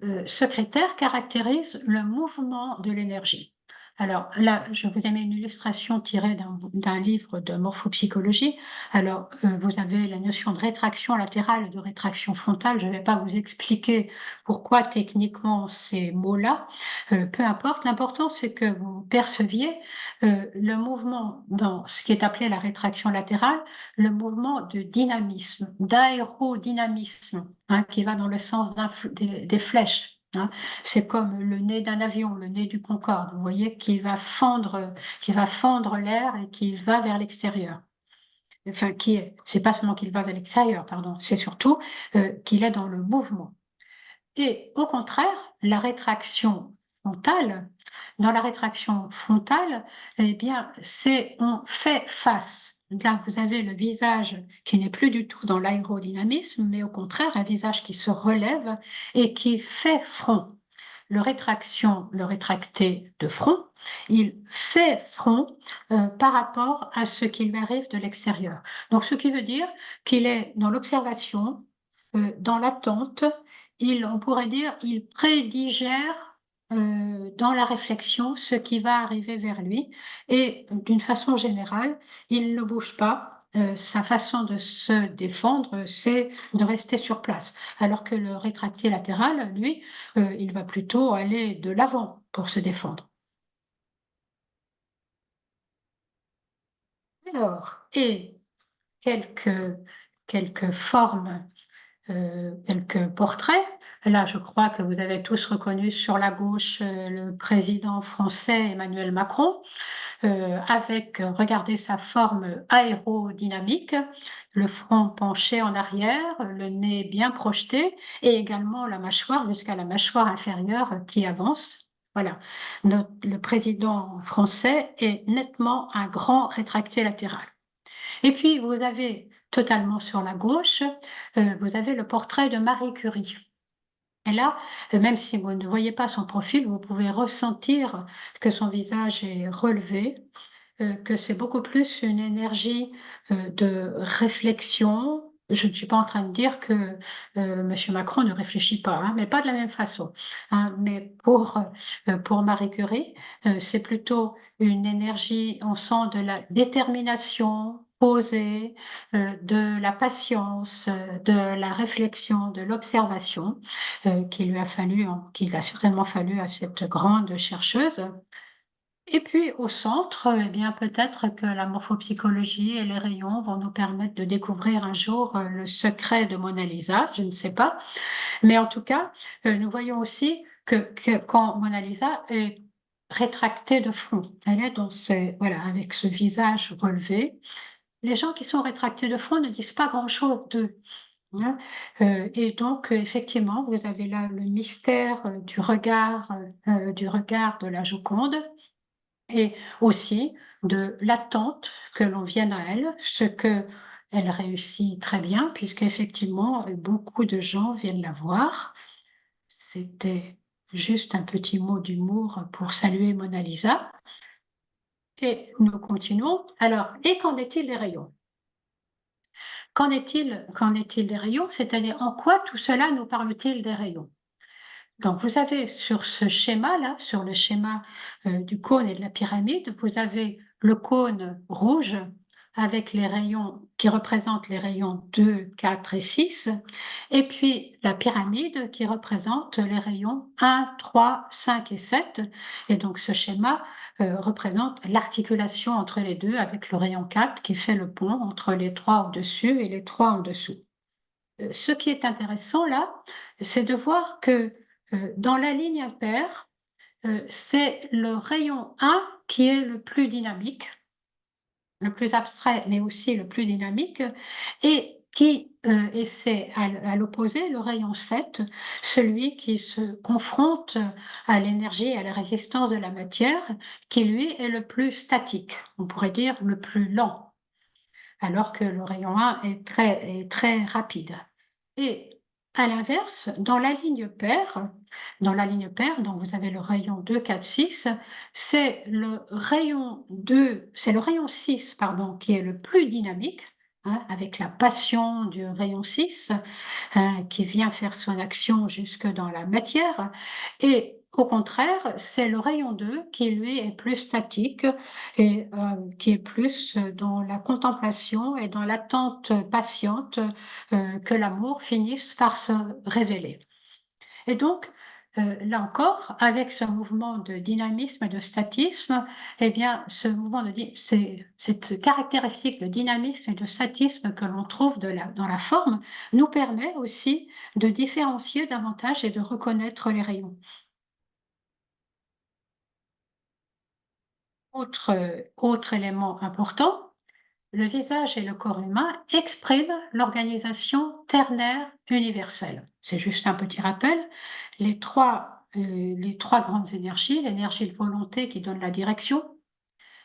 Ce critère caractérise le mouvement de l'énergie. Alors là, je vous ai mis une illustration tirée d'un livre de morphopsychologie. Alors, vous avez la notion de rétraction latérale et de rétraction frontale. Je ne vais pas vous expliquer pourquoi techniquement ces mots-là, peu importe. L'important, c'est que vous perceviez le mouvement dans ce qui est appelé la rétraction latérale, le mouvement de dynamisme, d'aérodynamisme, hein, qui va dans le sens des flèches, hein. C'est comme le nez d'un avion, le nez du Concorde, vous voyez, qui va fendre l'air et qui va vers l'extérieur. Enfin, c'est pas seulement qu'il va vers l'extérieur, pardon, c'est surtout qu'il est dans le mouvement. Et au contraire, la rétraction frontale, dans la rétraction frontale, eh bien, on fait face. Là, vous avez le visage qui n'est plus du tout dans l'aérodynamisme, mais au contraire, un visage qui se relève et qui fait front. Le rétracté de front, il fait front par rapport à ce qui lui arrive de l'extérieur. Donc, ce qui veut dire qu'il est dans l'observation, dans l'attente, on pourrait dire, il prédigère dans la réflexion ce qui va arriver vers lui et d'une façon générale, il ne bouge pas. Sa façon de se défendre, c'est de rester sur place. Alors que le rétracté latéral, lui, il va plutôt aller de l'avant pour se défendre. Alors, et quelques, quelques formes, quelques portraits. Là, je crois que vous avez tous reconnu sur la gauche le président français Emmanuel Macron, avec, regardez sa forme aérodynamique, le front penché en arrière, le nez bien projeté et également la mâchoire jusqu'à la mâchoire inférieure qui avance. Voilà. Le président français est nettement un grand rétracté latéral. Et puis, vous avez totalement sur la gauche, vous avez le portrait de Marie Curie. Et là, même si vous ne voyez pas son profil, vous pouvez ressentir que son visage est relevé, que c'est beaucoup plus une énergie de réflexion, je ne suis pas en train de dire que Monsieur Macron ne réfléchit pas, hein, mais pas de la même façon, hein. Mais pour Marie Curie, c'est plutôt une énergie, on sent de la détermination posée, de la patience, de la réflexion, de l'observation, qu'il a certainement fallu à cette grande chercheuse. Et puis au centre, eh bien, peut-être que la morphopsychologie et les rayons vont nous permettre de découvrir un jour le secret de Mona Lisa, je ne sais pas. Mais en tout cas, nous voyons aussi que quand Mona Lisa est rétractée de front, elle est voilà, avec ce visage relevé. Les gens qui sont rétractés de front ne disent pas grand-chose d'eux, hein. Et donc, effectivement, vous avez là le mystère du regard de la Joconde et aussi de l'attente que l'on vienne à elle, ce qu'elle réussit très bien puisqu'effectivement, beaucoup de gens viennent la voir. C'était juste un petit mot d'humour pour saluer Mona Lisa et nous continuons. Alors, et qu'en est-il des rayons? Qu'en est-il des rayons? C'est-à-dire en quoi tout cela nous parle-t-il des rayons? Donc, vous avez sur ce schéma-là, sur le schéma du cône et de la pyramide, vous avez le cône rouge avec les rayons qui représentent les rayons 2, 4 et 6, et puis la pyramide qui représente les rayons 1, 3, 5 et 7. Et donc, ce schéma représente l'articulation entre les deux avec le rayon 4 qui fait le pont entre les trois au-dessus et les trois en dessous. Ce qui est intéressant là, c'est de voir que dans la ligne impaire, c'est le rayon 1 qui est le plus dynamique, le plus abstrait, mais aussi le plus dynamique, et c'est à l'opposé le rayon 7, celui qui se confronte à l'énergie et à la résistance de la matière, qui lui est le plus statique, on pourrait dire le plus lent, alors que le rayon 1 est très rapide. Et à l'inverse, dans la ligne paire, donc vous avez le rayon 2, 4, 6, c'est le rayon 6, pardon, qui est le plus dynamique, hein, avec la passion du rayon 6, qui vient faire son action jusque dans la matière. Et au contraire, c'est le rayon 2 qui, lui, est plus statique et qui est plus dans la contemplation et dans l'attente patiente que l'amour finisse par se révéler. Et donc, là encore, avec ce mouvement de dynamisme et de statisme, eh bien, cette caractéristique de dynamisme et de statisme que l'on trouve dans la forme nous permet aussi de différencier davantage et de reconnaître les rayons. Autre élément important, le visage et le corps humain expriment l'organisation ternaire universelle. C'est juste un petit rappel. Les trois grandes énergies, l'énergie de volonté qui donne la direction,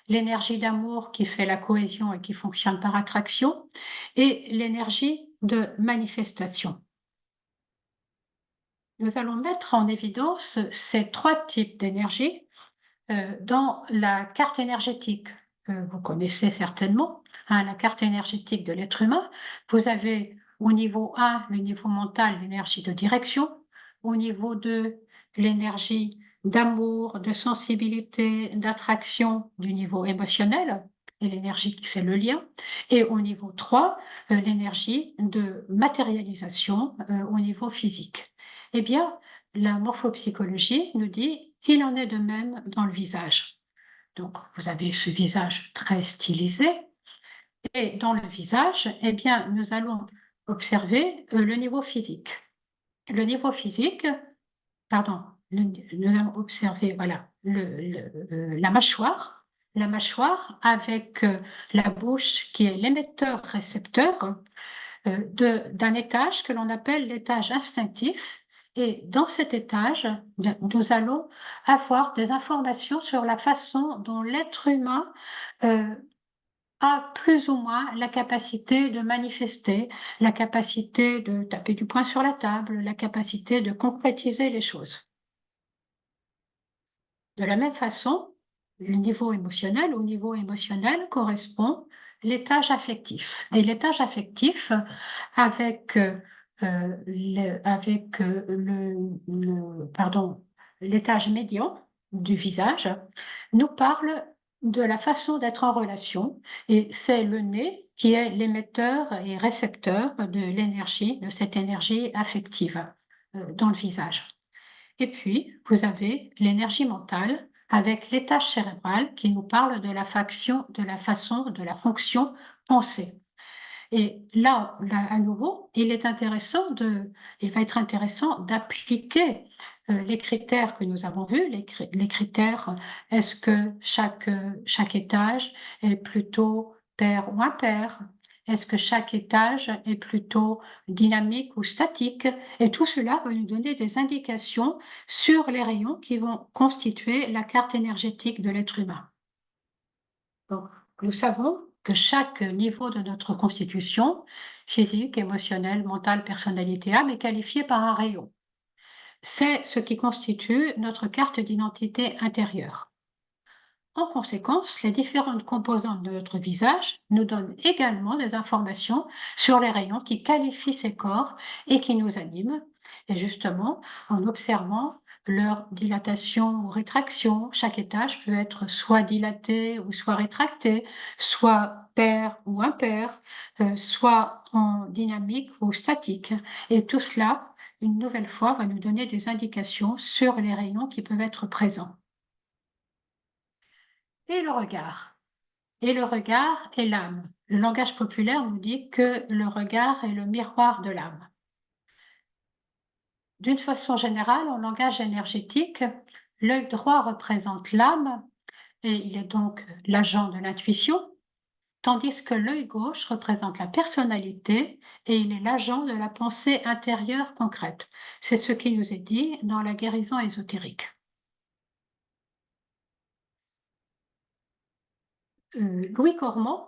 l'énergie d'amour qui fait la cohésion et qui fonctionne par attraction, et l'énergie de manifestation. Nous allons mettre en évidence ces trois types d'énergie dans la carte énergétique que vous connaissez certainement, hein, la carte énergétique de l'être humain. Vous avez au niveau 1 le niveau mental, l'énergie de direction, au niveau 2 l'énergie d'amour, de sensibilité, d'attraction du niveau émotionnel et l'énergie qui fait le lien, et au niveau 3 l'énergie de matérialisation au niveau physique. Eh bien, la morphopsychologie nous dit il en est de même dans le visage. Donc, vous avez ce visage très stylisé, et dans le visage, eh bien, nous allons observer le niveau physique. Le niveau physique, pardon, nous allons observer, voilà, la mâchoire avec la bouche qui est l'émetteur-récepteur d'un étage que l'on appelle l'étage instinctif. Et dans cet étage, nous allons avoir des informations sur la façon dont l'être humain euh, a plus ou moins la capacité de manifester, la capacité de taper du poing sur la table, la capacité de concrétiser les choses. De la même façon, au niveau émotionnel correspond l'étage affectif. Et l'étage affectif, avec, pardon, l'étage médian du visage, nous parle de la façon d'être en relation, et c'est le nez qui est l'émetteur et récepteur de l'énergie, de cette énergie affective, dans le visage. Et puis, vous avez l'énergie mentale avec l'étage cérébral qui nous parle de la de la fonction pensée. Et là, à nouveau, il va être intéressant d'appliquer les critères que nous avons vus, les critères, est-ce que chaque étage est plutôt pair ou impair? Est-ce que chaque étage est plutôt dynamique ou statique? Et tout cela va nous donner des indications sur les rayons qui vont constituer la carte énergétique de l'être humain. Donc, nous savons que chaque niveau de notre constitution, physique, émotionnelle, mentale, personnalité, âme, est qualifié par un rayon. C'est ce qui constitue notre carte d'identité intérieure. En conséquence, les différentes composantes de notre visage nous donnent également des informations sur les rayons qui qualifient ces corps et qui nous animent. Et justement, en observant leur dilatation ou rétraction, chaque étage peut être soit dilaté ou soit rétracté, soit pair ou impair, soit en dynamique ou statique. Et tout cela, une nouvelle fois, va nous donner des indications sur les rayons qui peuvent être présents. Et le regard. Et le regard est l'âme. Le langage populaire nous dit que le regard est le miroir de l'âme. D'une façon générale, en langage énergétique, l'œil droit représente l'âme et il est donc l'agent de l'intuition, tandis que l'œil gauche représente la personnalité et il est l'agent de la pensée intérieure concrète. C'est ce qui nous est dit dans la guérison ésotérique. Louis Cormont,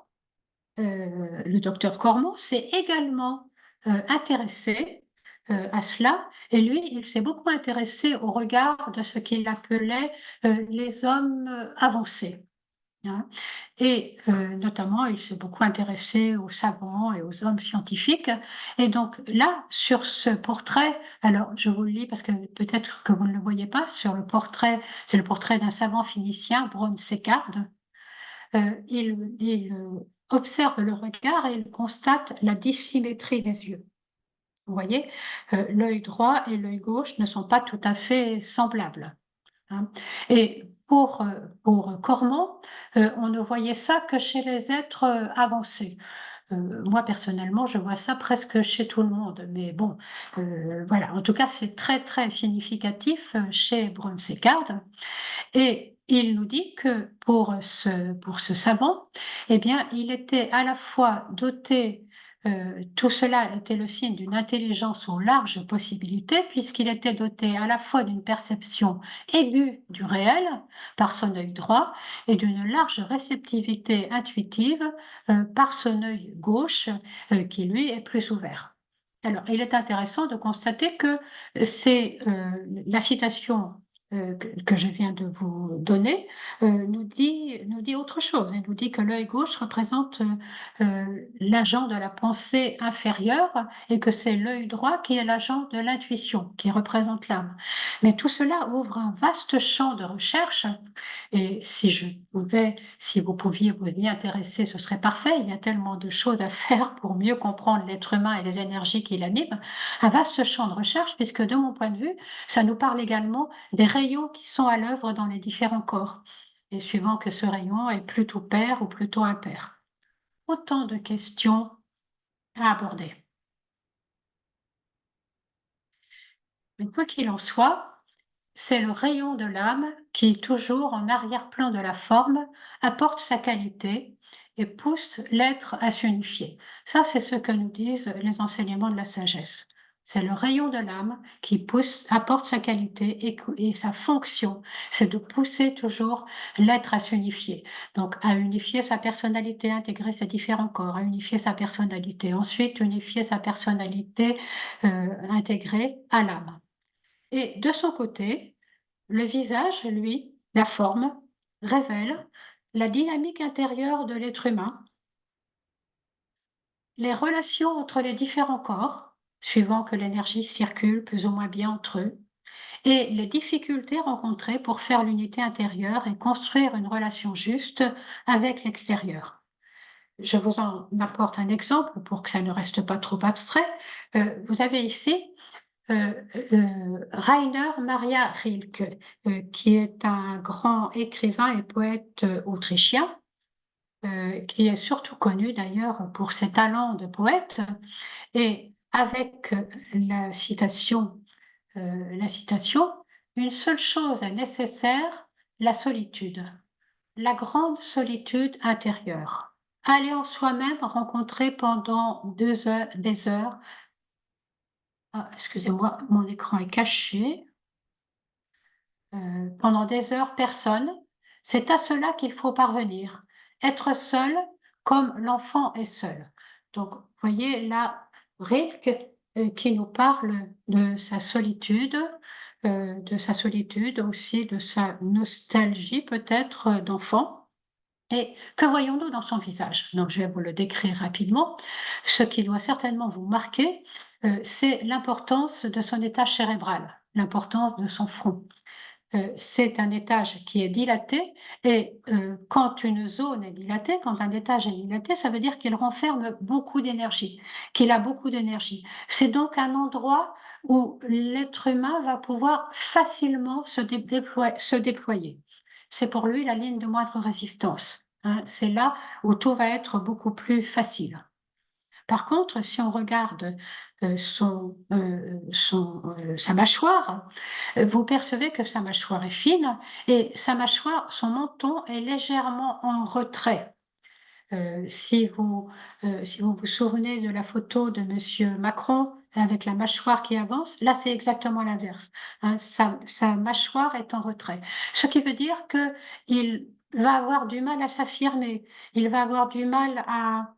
le docteur Cormont s'est également intéressé à cela, et lui, il s'est beaucoup intéressé au regard de ce qu'il appelait les hommes avancés, hein. Et notamment, il s'est beaucoup intéressé aux savants et aux hommes scientifiques. Et donc là, sur ce portrait, alors je vous le lis parce que peut-être que vous ne le voyez pas, sur le portrait, c'est le portrait d'un savant phénicien, Braun Séquard. Il observe le regard et il constate la dissymétrie des yeux. Vous voyez, l'œil droit et l'œil gauche ne sont pas tout à fait semblables, hein. Et pour Cormont, on ne voyait ça que chez les êtres avancés. Moi, personnellement, je vois ça presque chez tout le monde. Mais bon, voilà. En tout cas, c'est très, très significatif chez Braun-Séquard. Et il nous dit que pour ce savant, eh bien, il était à la fois doté, tout cela était le signe d'une intelligence aux larges possibilités, puisqu'il était doté à la fois d'une perception aiguë du réel par son œil droit et d'une large réceptivité intuitive par son œil gauche, qui lui est plus ouvert. Alors, il est intéressant de constater que c'est la citation que je viens de vous donner, nous dit autre chose. Elle nous dit que l'œil gauche représente l'agent de la pensée inférieure et que c'est l'œil droit qui est l'agent de l'intuition, qui représente l'âme. Mais tout cela ouvre un vaste champ de recherche et si vous pouviez vous y intéresser, ce serait parfait. Il y a tellement de choses à faire pour mieux comprendre l'être humain et les énergies qui l'animent. Un vaste champ de recherche puisque de mon point de vue, ça nous parle également des rayons qui sont à l'œuvre dans les différents corps, et suivant que ce rayon est plutôt pair ou plutôt impair. Autant de questions à aborder. Mais quoi qu'il en soit, c'est le rayon de l'âme qui, toujours en arrière-plan de la forme, apporte sa qualité et pousse l'être à s'unifier. Ça, c'est ce que nous disent les enseignements de la sagesse. C'est le rayon de l'âme qui apporte sa qualité et sa fonction, c'est de pousser toujours l'être à s'unifier. Donc, à unifier sa personnalité, intégrer ses différents corps, à unifier sa personnalité. Ensuite, unifier sa personnalité intégrée à l'âme. Et de son côté, le visage, lui, la forme, révèle la dynamique intérieure de l'être humain les relations entre les différents corps, suivant que l'énergie circule plus ou moins bien entre eux, et les difficultés rencontrées pour faire l'unité intérieure et construire une relation juste avec l'extérieur. Je vous en apporte un exemple pour que ça ne reste pas trop abstrait. Vous avez ici Rainer Maria Rilke, qui est un grand écrivain et poète autrichien, qui est surtout connu d'ailleurs pour ses talents de poète. Et avec la citation, une seule chose est nécessaire, la solitude, la grande solitude intérieure. Aller en soi-même rencontrer pendant 2 heures, des heures. Ah, excusez-moi, mon écran est caché. Pendant des heures, personne. C'est à cela qu'il faut parvenir. Être seul comme l'enfant est seul. Donc, vous voyez là, Rilke qui nous parle de sa solitude aussi, de sa nostalgie peut-être d'enfant. Et que voyons-nous dans son visage? Donc, je vais vous le décrire rapidement. Ce qui doit certainement vous marquer, c'est l'importance de son étage cérébral, l'importance de son front. C'est un étage qui est dilaté et quand une zone est dilatée, quand un étage est dilaté, ça veut dire qu'il renferme beaucoup d'énergie, qu'il a beaucoup d'énergie. C'est donc un endroit où l'être humain va pouvoir facilement se déployer. C'est pour lui la ligne de moindre résistance, hein. C'est là où tout va être beaucoup plus facile. Par contre, si on regarde sa mâchoire, vous percevez que sa mâchoire est fine et sa mâchoire, son menton est légèrement en retrait. Si vous vous souvenez de la photo de Monsieur Macron avec la mâchoire qui avance, là c'est exactement l'inverse, hein. Sa mâchoire est en retrait, ce qui veut dire qu'il va avoir du mal à s'affirmer, il va avoir du mal à,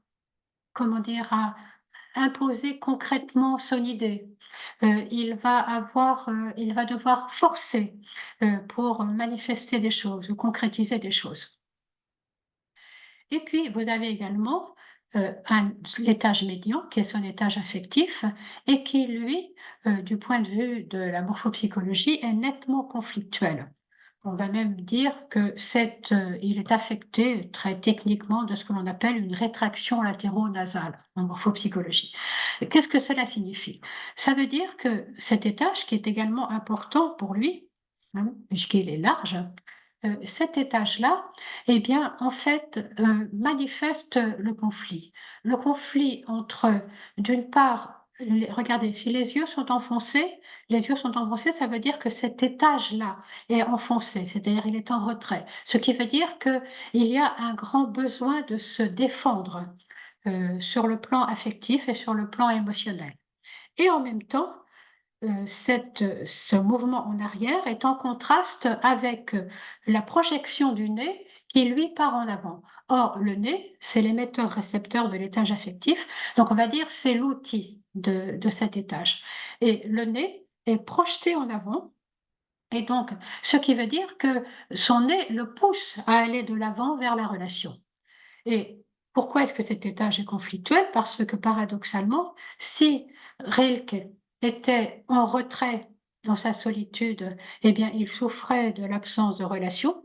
comment dire, à imposer concrètement son idée. Il va devoir forcer, pour manifester des choses ou concrétiser des choses. Et puis vous avez également, l'étage médian qui est son étage affectif et qui lui, du point de vue de la morphopsychologie, est nettement conflictuel. On va même dire que il est affecté très techniquement de ce que l'on appelle une rétraction latéro-nasale en morphopsychologie. Qu'est-ce que cela signifie? Ça veut dire que cet étage, qui est également important pour lui, hein, puisqu'il est large, cet étage-là, eh bien, en fait, manifeste le conflit. Le conflit entre, d'une part, regardez, si les yeux sont enfoncés, ça veut dire que cet étage-là est enfoncé, c'est-à-dire il est en retrait. Ce qui veut dire qu'il y a un grand besoin de se défendre sur le plan affectif et sur le plan émotionnel. Et en même temps, ce mouvement en arrière est en contraste avec la projection du nez qui, lui, part en avant. Or, le nez, c'est l'émetteur-récepteur de l'étage affectif, donc on va dire c'est l'outil de cet étage. Et le nez est projeté en avant, et donc ce qui veut dire que son nez le pousse à aller de l'avant vers la relation. Et pourquoi est-ce que cet étage est conflictuel? Parce que paradoxalement, si Rilke était en retrait dans sa solitude, eh bien, il souffrait de l'absence de relation.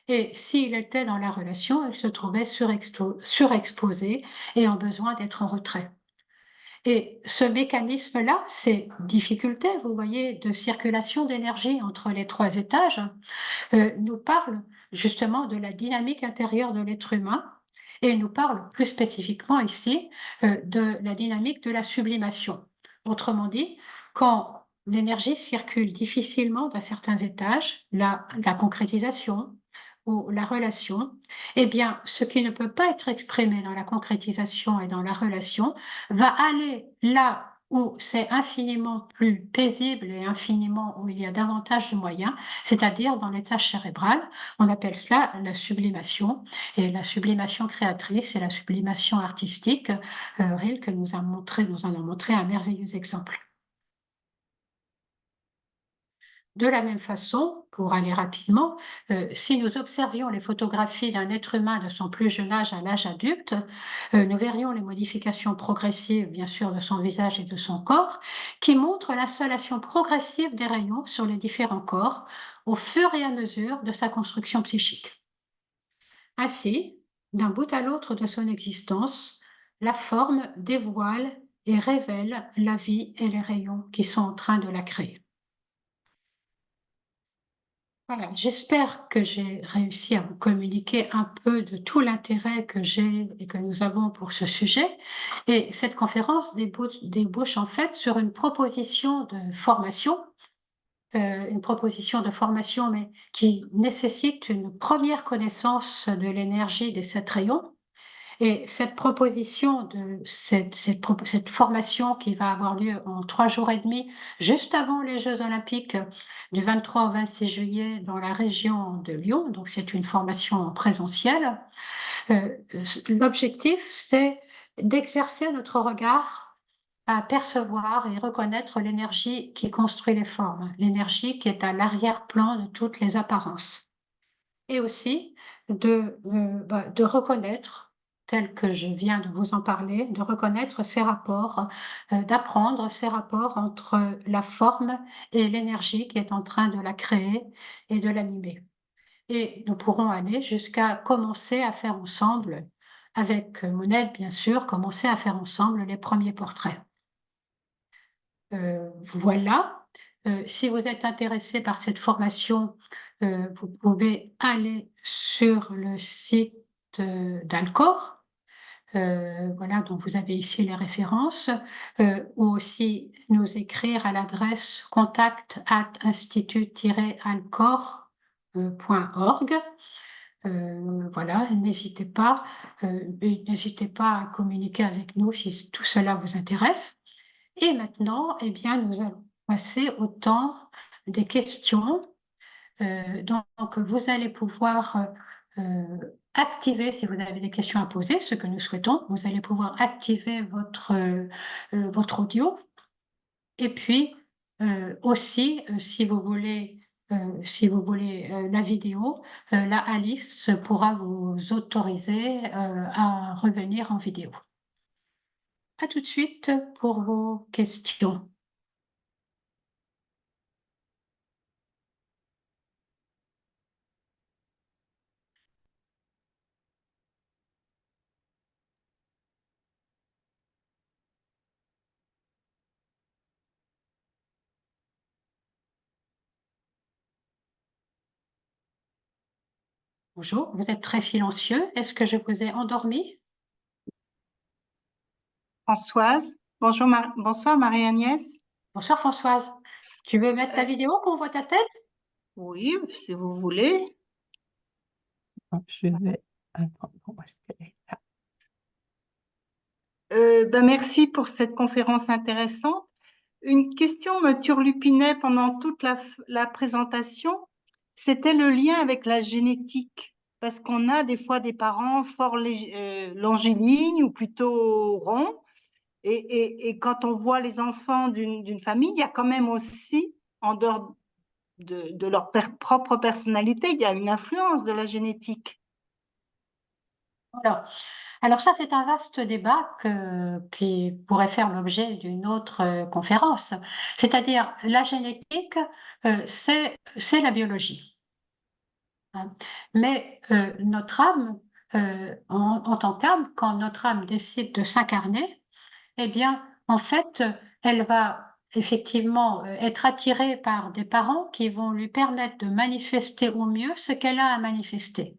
Et s'il était dans la relation, il se trouvait surexposé et en besoin d'être en retrait. Et ce mécanisme-là, ces difficultés, vous voyez, de circulation d'énergie entre les trois étages, nous parle justement de la dynamique intérieure de l'être humain et nous parle plus spécifiquement ici de la dynamique de la sublimation. Autrement dit, quand l'énergie circule difficilement dans certains étages, la concrétisation ou la relation, eh bien, ce qui ne peut pas être exprimé dans la concrétisation et dans la relation va aller là où c'est infiniment plus paisible et infiniment où il y a davantage de moyens, c'est-à-dire dans l'étage cérébral. On appelle cela la sublimation, et la sublimation créatrice et la sublimation artistique. Rilke nous en a montré un merveilleux exemple. De la même façon, pour aller rapidement, si nous observions les photographies d'un être humain de son plus jeune âge à l'âge adulte, nous verrions les modifications progressives, bien sûr, de son visage et de son corps, qui montrent l'installation progressive des rayons sur les différents corps au fur et à mesure de sa construction psychique. Ainsi, d'un bout à l'autre de son existence, la forme dévoile et révèle la vie et les rayons qui sont en train de la créer. Voilà, j'espère que j'ai réussi à vous communiquer un peu de tout l'intérêt que j'ai et que nous avons pour ce sujet. Et cette conférence débouche en fait sur une proposition de formation, mais qui nécessite une première connaissance de l'énergie des 7 rayons. Et cette proposition de cette formation qui va avoir lieu en 3 jours et demi, juste avant les Jeux olympiques du 23 au 26 juillet dans la région de Lyon, donc c'est une formation en présentiel. L'objectif, c'est d'exercer notre regard à percevoir et reconnaître l'énergie qui construit les formes, l'énergie qui est à l'arrière-plan de toutes les apparences. Et aussi de reconnaître, tel que je viens de vous en parler, de reconnaître ces rapports, d'apprendre ces rapports entre la forme et l'énergie qui est en train de la créer et de l'animer. Et nous pourrons aller jusqu'à commencer à faire ensemble, avec mon aide bien sûr, commencer à faire ensemble les premiers portraits. Voilà, si vous êtes intéressé par cette formation, vous pouvez aller sur le site, d'Alcor, voilà, dont vous avez ici les références, ou aussi nous écrire à l'adresse contact@institut-alcor, .org. Voilà, n'hésitez pas à communiquer avec nous si tout cela vous intéresse. Et maintenant, eh bien, nous allons passer au temps des questions. Donc vous allez pouvoir, activer, si vous avez des questions à poser, ce que nous souhaitons, vous allez pouvoir activer votre audio et puis, aussi, si vous voulez, la vidéo, là, Alice pourra vous autoriser, à revenir en vidéo. À tout de suite pour vos questions. Bonjour, vous êtes très silencieux. Est-ce que je vous ai endormi? Françoise. Bonjour, bonsoir Marie-Agnès. Bonsoir Françoise. Tu veux mettre ta vidéo qu'on voit ta tête? Oui, si vous voulez. Je vais attendre. Où est-ce qu'elle est là? Merci pour cette conférence intéressante. Une question me turlupinait pendant toute la présentation. C'était le lien avec la génétique. Parce qu'on a des fois des parents fort longilines ou plutôt ronds. Et quand on voit les enfants d'une famille, il y a quand même aussi, en dehors de leur propre personnalité, il y a une influence de la génétique. Alors, alors ça, c'est un vaste débat qui pourrait faire l'objet d'une autre conférence. C'est-à-dire, la génétique, c'est la biologie, hein. Mais notre âme, en tant qu'âme, quand notre âme décide de s'incarner, eh bien, en fait, elle va effectivement être attirée par des parents qui vont lui permettre de manifester au mieux ce qu'elle a à manifester.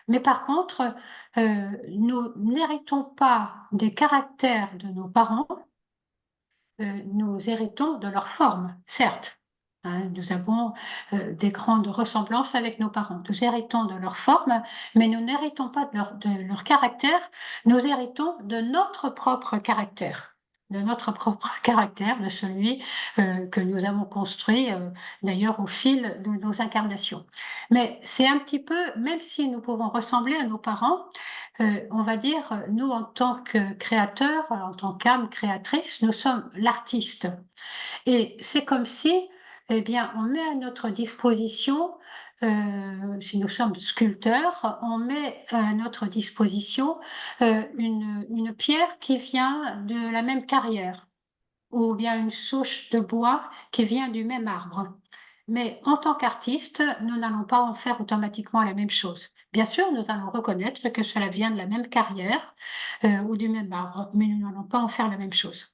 Mais par contre, nous n'héritons pas des caractères de nos parents, nous héritons de leur forme, certes, hein. Nous avons, des grandes ressemblances avec nos parents. Nous héritons de leur forme, mais nous n'héritons pas de leur caractère, nous héritons de notre propre caractère. De notre propre caractère, de celui, que nous avons construit, d'ailleurs au fil de nos incarnations. Mais c'est un petit peu, même si nous pouvons ressembler à nos parents, on va dire, nous en tant que créateurs, en tant qu'âme créatrice, nous sommes l'artiste. Et c'est comme si eh bien, on met à notre disposition, si nous sommes sculpteurs, on met à notre disposition, une pierre qui vient de la même carrière ou bien une souche de bois qui vient du même arbre. Mais en tant qu'artiste, nous n'allons pas en faire automatiquement la même chose. Bien sûr, nous allons reconnaître que cela vient de la même carrière, ou du même arbre, mais nous n'allons pas en faire la même chose.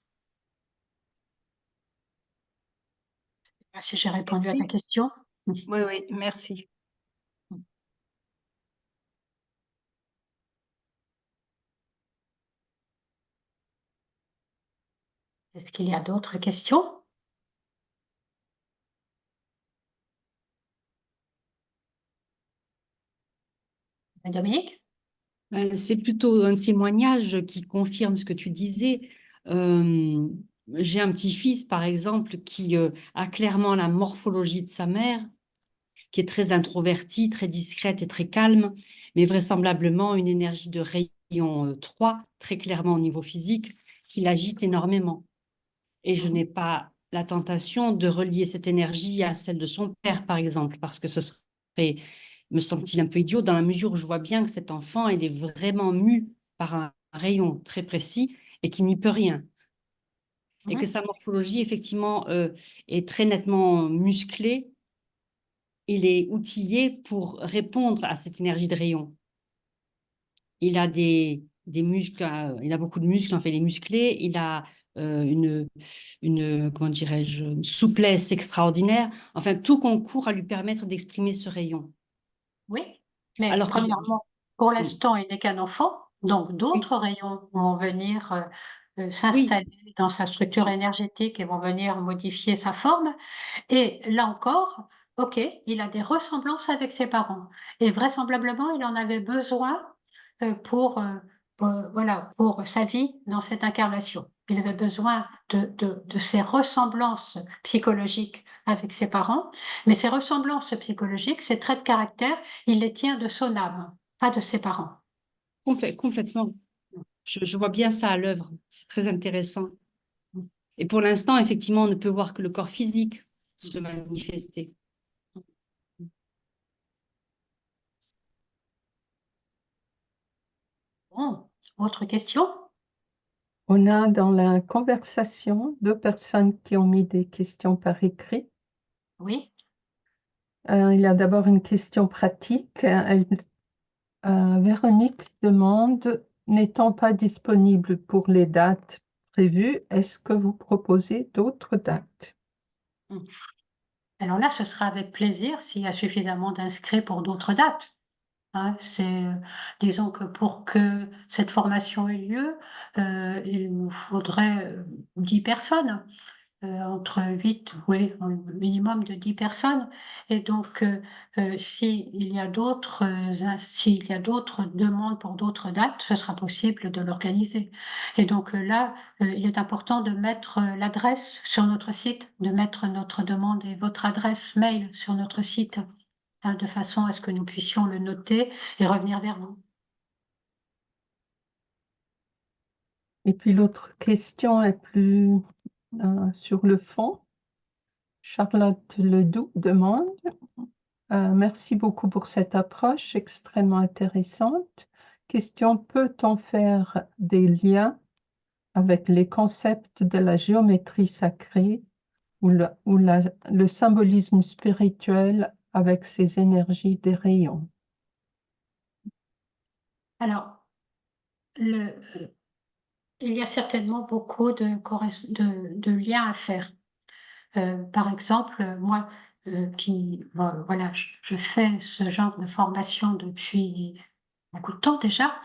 Si j'ai répondu à ta Merci. question? Oui, oui, merci. Est-ce qu'il y a d'autres questions? Dominique? C'est plutôt un témoignage qui confirme ce que tu disais. Euh, j'ai un petit-fils, par exemple, qui a clairement la morphologie de sa mère, qui est très introvertie, très discrète et très calme, mais vraisemblablement une énergie de rayon 3, très clairement au niveau physique, qui l'agite énormément. Et je n'ai pas la tentation de relier cette énergie à celle de son père, par exemple, parce que ce serait, me semble-t-il, un peu idiot, dans la mesure où je vois bien que cet enfant, il est vraiment mu par un rayon très précis et qu'il n'y peut rien. Et que sa morphologie, effectivement, est très nettement musclée. Il est outillé pour répondre à cette énergie de rayon. Il a des muscles, il a beaucoup de muscles, en fait, il est musclé, il a comment dirais-je, une souplesse extraordinaire. Enfin, tout concourt à lui permettre d'exprimer ce rayon. Oui, mais Alors que premièrement, pour Mm. l'instant, il n'est qu'un enfant, donc Oui, d'autres rayons vont venir oui, s'installer dans sa structure énergétique et vont venir modifier sa forme. Et là encore, ok, il a des ressemblances avec ses parents. Et vraisemblablement, il en avait besoin voilà, pour sa vie dans cette incarnation. Il avait besoin de ces ressemblances psychologiques avec ses parents, mais ces ressemblances psychologiques, ces traits de caractère, il les tient de son âme, pas de ses parents. complètement. Je vois bien ça à l'œuvre. C'est très intéressant. Et pour l'instant, effectivement, on ne peut voir que le corps physique se manifester. Bon, autre question? On a dans la conversation 2 personnes qui ont mis des questions par écrit. Oui. Il y a d'abord une question pratique. Véronique demande, n'étant pas disponible pour les dates prévues, est-ce que vous proposez d'autres dates? Alors là, ce sera avec plaisir s'il y a suffisamment d'inscrits pour d'autres dates. Hein. Disons que pour que cette formation ait lieu, il nous faudrait 10 personnes. Entre 8, oui, un minimum de 10 personnes. Et donc, s'il y a s'il y a d'autres demandes pour d'autres dates, ce sera possible de l'organiser. Et donc là, il est important de mettre l'adresse sur notre site, de mettre notre demande et votre adresse mail sur notre site, hein, de façon à ce que nous puissions le noter et revenir vers vous. Et puis l'autre question est plus sur le fond. Charlotte Ledoux demande, merci beaucoup pour cette approche extrêmement intéressante. Question, peut-on faire des liens avec les concepts de la géométrie sacrée ou le symbolisme spirituel avec ses énergies des rayons? Alors, il y a certainement beaucoup de liens à faire. Par exemple, moi, voilà, je fais ce genre de formation depuis beaucoup de temps déjà,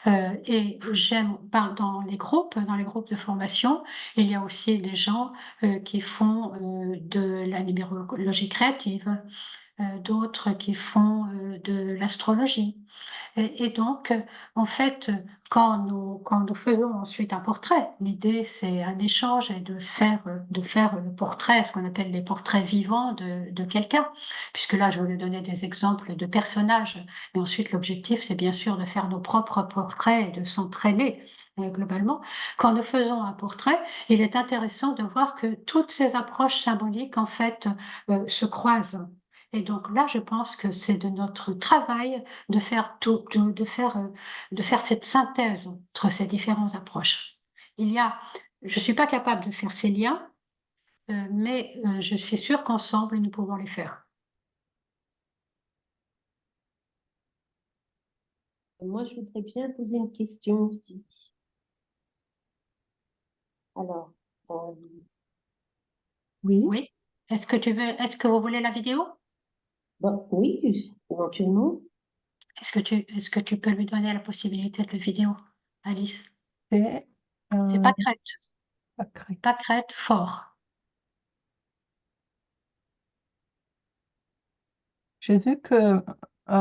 et j'aime dans les groupes de formation, il y a aussi des gens, qui font, de la numérologie créative, d'autres qui font, de l'astrologie. Et donc, en fait, quand nous faisons ensuite un portrait, l'idée, c'est un échange et de faire le portrait, ce qu'on appelle les portraits vivants de quelqu'un. Puisque là, je vais vous donner des exemples de personnages. Mais ensuite, l'objectif, c'est bien sûr de faire nos propres portraits et de s'entraîner globalement. Quand nous faisons un portrait, il est intéressant de voir que toutes ces approches symboliques, en fait, se croisent. Et donc là, je pense que c'est de notre travail de faire de faire cette synthèse entre ces différentes approches. Je suis pas capable de faire ces liens, mais je suis sûre qu'ensemble, nous pouvons les faire. Moi, je voudrais bien poser une question aussi. Alors, Oui, Oui? Est-ce que vous voulez la vidéo? bon, oui, éventuellement. Est-ce que tu peux lui donner la possibilité de la vidéo, Alice? c'est C'est un sacré. Pâquerette fort. J'ai vu que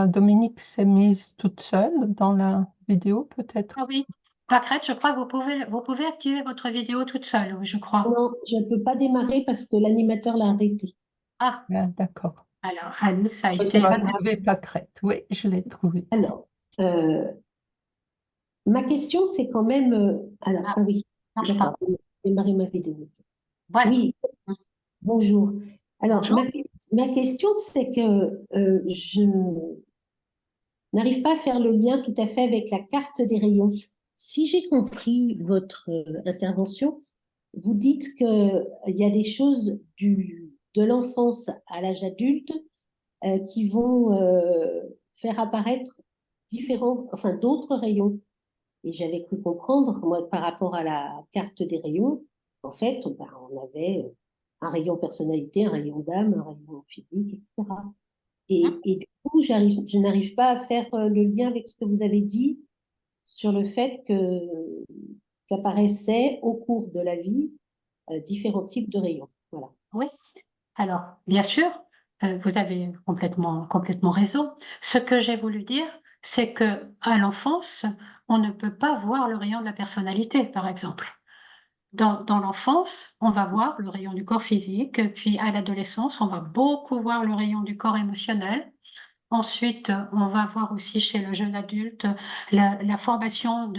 Dominique s'est mise toute seule dans la vidéo, peut-être. Ah oui, Pâquerette, je crois que vous pouvez activer votre vidéo toute seule, oui, je crois. Non, je ne peux pas démarrer parce que l'animateur l'a arrêté. Ah, Ah, d'accord. alors Alice a Tu été as trouvé Pâquerette. Oui, je l'ai trouvé. Alors, ma question, c'est quand même. Alors, Ah, ah oui, marche pas. d'accord, démarrer ma vidéo. Voilà. Oui, bonjour. Alors, Bonjour. ma question, c'est que je n'arrive pas à faire le lien tout à fait avec la carte des rayons. Si j'ai compris votre intervention, vous dites qu'il y a des choses de l'enfance à l'âge adulte qui vont faire apparaître d'autres rayons. Et j'avais cru comprendre, moi, par rapport à la carte des rayons, en fait, ben, on avait un rayon personnalité, un rayon d'âme, un rayon physique, etc. Et du coup, je n'arrive pas à faire le lien avec ce que vous avez dit sur le fait qu'apparaissaient au cours de la vie différents types de rayons. Voilà. Oui. Alors, bien sûr, vous avez complètement raison. Ce que j'ai voulu dire, c'est que à l'enfance, on ne peut pas voir le rayon de la personnalité, par exemple. Dans l'enfance, on va voir le rayon du corps physique, puis à l'adolescence, on va beaucoup voir le rayon du corps émotionnel. Ensuite, on va voir aussi chez le jeune adulte la formation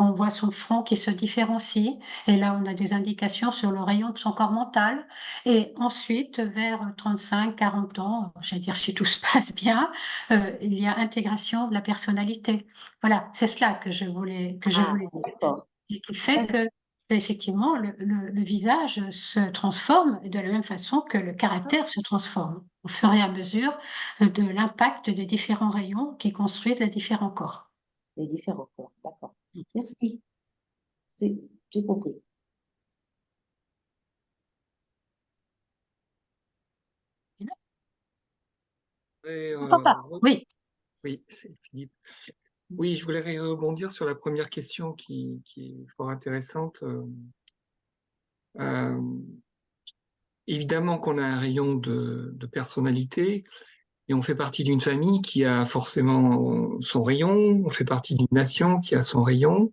on voit son front qui se différencie et là, on a des indications sur le rayon de son corps mental et ensuite, vers 35-40 ans, j'allais dire si tout se passe bien, il y a intégration de la personnalité. Voilà, c'est cela que je voulais dire D'accord. et qui fait que effectivement, le visage se transforme de la même façon que le caractère se transforme au fur et à mesure de l'impact des différents rayons qui construisent les différents corps. Les différents corps, d'accord. Merci. J'ai compris. Et, On t'entend pas? Oui. oui, c'est Philippe. Oui, je voulais rebondir sur la première question qui est fort intéressante. Évidemment qu'on a un rayon de personnalité et on fait partie d'une famille qui a forcément son rayon, on fait partie d'une nation qui a son rayon.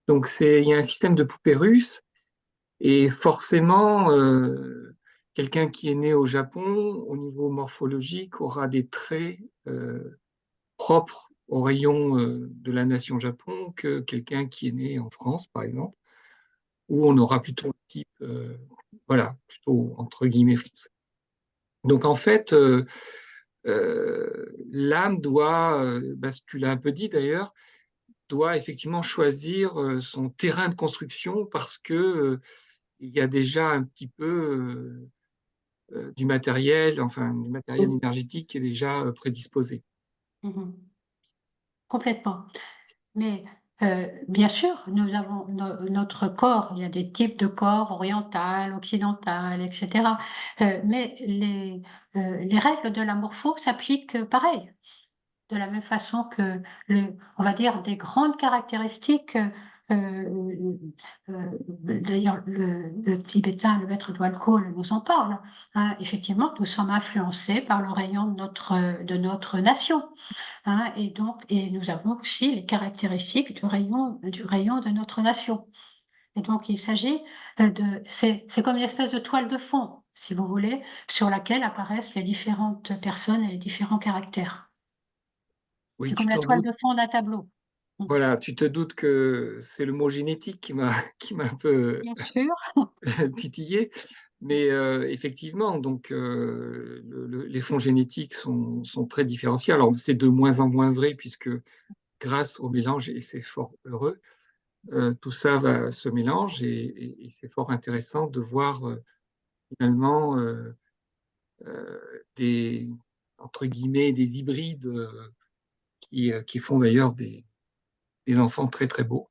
Donc il y a un système de poupée russe et forcément, quelqu'un qui est né au Japon, au niveau morphologique, aura des traits propre au rayon de la nation Japon que quelqu'un qui est né en France, par exemple, où on aura plutôt un type, voilà, plutôt entre guillemets français. Donc en fait, l'âme doit, tu l'as un peu dit d'ailleurs, doit effectivement choisir son terrain de construction parce que il y a déjà un petit peu du matériel énergétique qui est déjà prédisposé. Mmh. Complètement. Mais bien sûr, nous avons notre corps, il y a des types de corps oriental, occidental, etc. Mais les règles de la morpho s'appliquent pareil. De la même façon que on va dire des grandes caractéristiques, d'ailleurs le tibétain, le maître Dwalko nous en parle, hein. Effectivement, nous sommes influencés par le rayon de notre nation. Hein, et nous avons aussi les caractéristiques du rayon de notre nation. Et donc, il s'agit c'est comme une espèce de toile de fond, si vous voulez, sur laquelle apparaissent les différentes personnes et les différents caractères. Oui, C'est tu comme la t'en toile doutes. de fond d'un tableau. Voilà, tu te doutes que c'est le mot génétique qui m'a un peu Bien sûr. titillé. Mais effectivement, donc les fonds génétiques sont très différenciés. Alors c'est de moins en moins vrai puisque grâce au mélange, et c'est fort heureux, tout ça se mélange et c'est fort intéressant de voir finalement des, entre guillemets, des hybrides qui font d'ailleurs des enfants très très beaux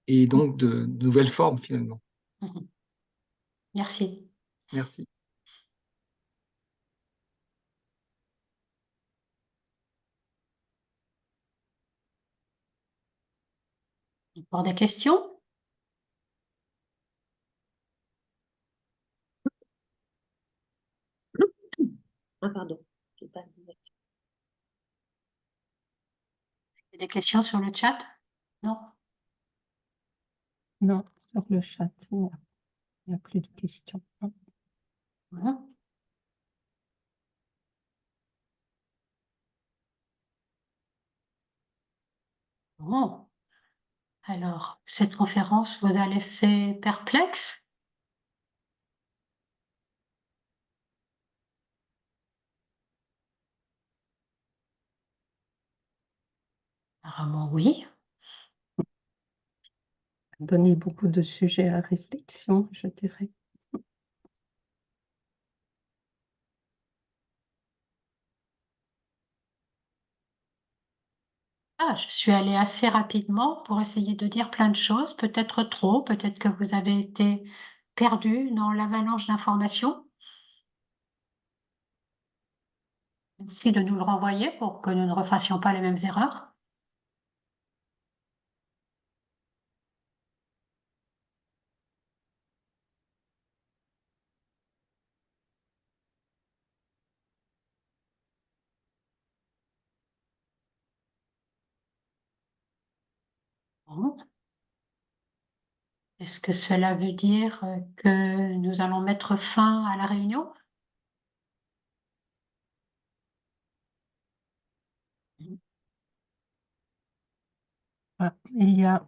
et donc de nouvelles formes finalement. Merci. Merci. Encore des questions? Ah, pardon. J'ai pas- Des questions sur le chat? Non? Non, sur le chat, il n'y a plus de questions. Mhm. Bon. Alors, cette conférence vous a laissé perplexe? Apparemment, oui. Donner beaucoup de sujets à réflexion, je dirais. Ah, je suis allée assez rapidement pour essayer de dire plein de choses, peut-être trop, peut-être que vous avez été perdu dans l'avalanche d'informations. Merci de nous le renvoyer pour que nous ne refassions pas les mêmes erreurs. Bon. Est-ce que cela veut dire que nous allons mettre fin à la réunion? Ah, il y a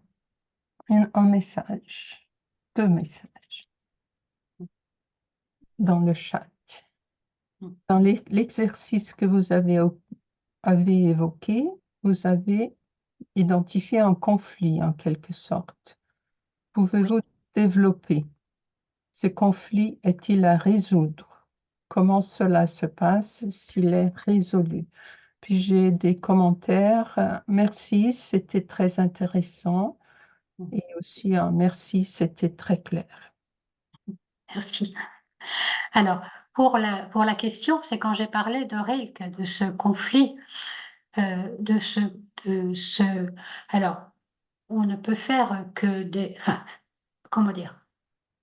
un message, 2 messages dans le chat. Dans l'exercice que vous avez évoqué, vous avez identifié un conflit en quelque sorte. Pouvez-vous développer? Ce conflit est-il à résoudre? Comment cela se passe s'il est résolu? Puis j'ai des commentaires. Merci, c'était très intéressant. Et aussi un merci, c'était très clair. Merci. Alors, pour la question, c'est quand j'ai parlé de Rilke, de ce conflit, de ce alors, on ne peut faire que enfin, comment dire?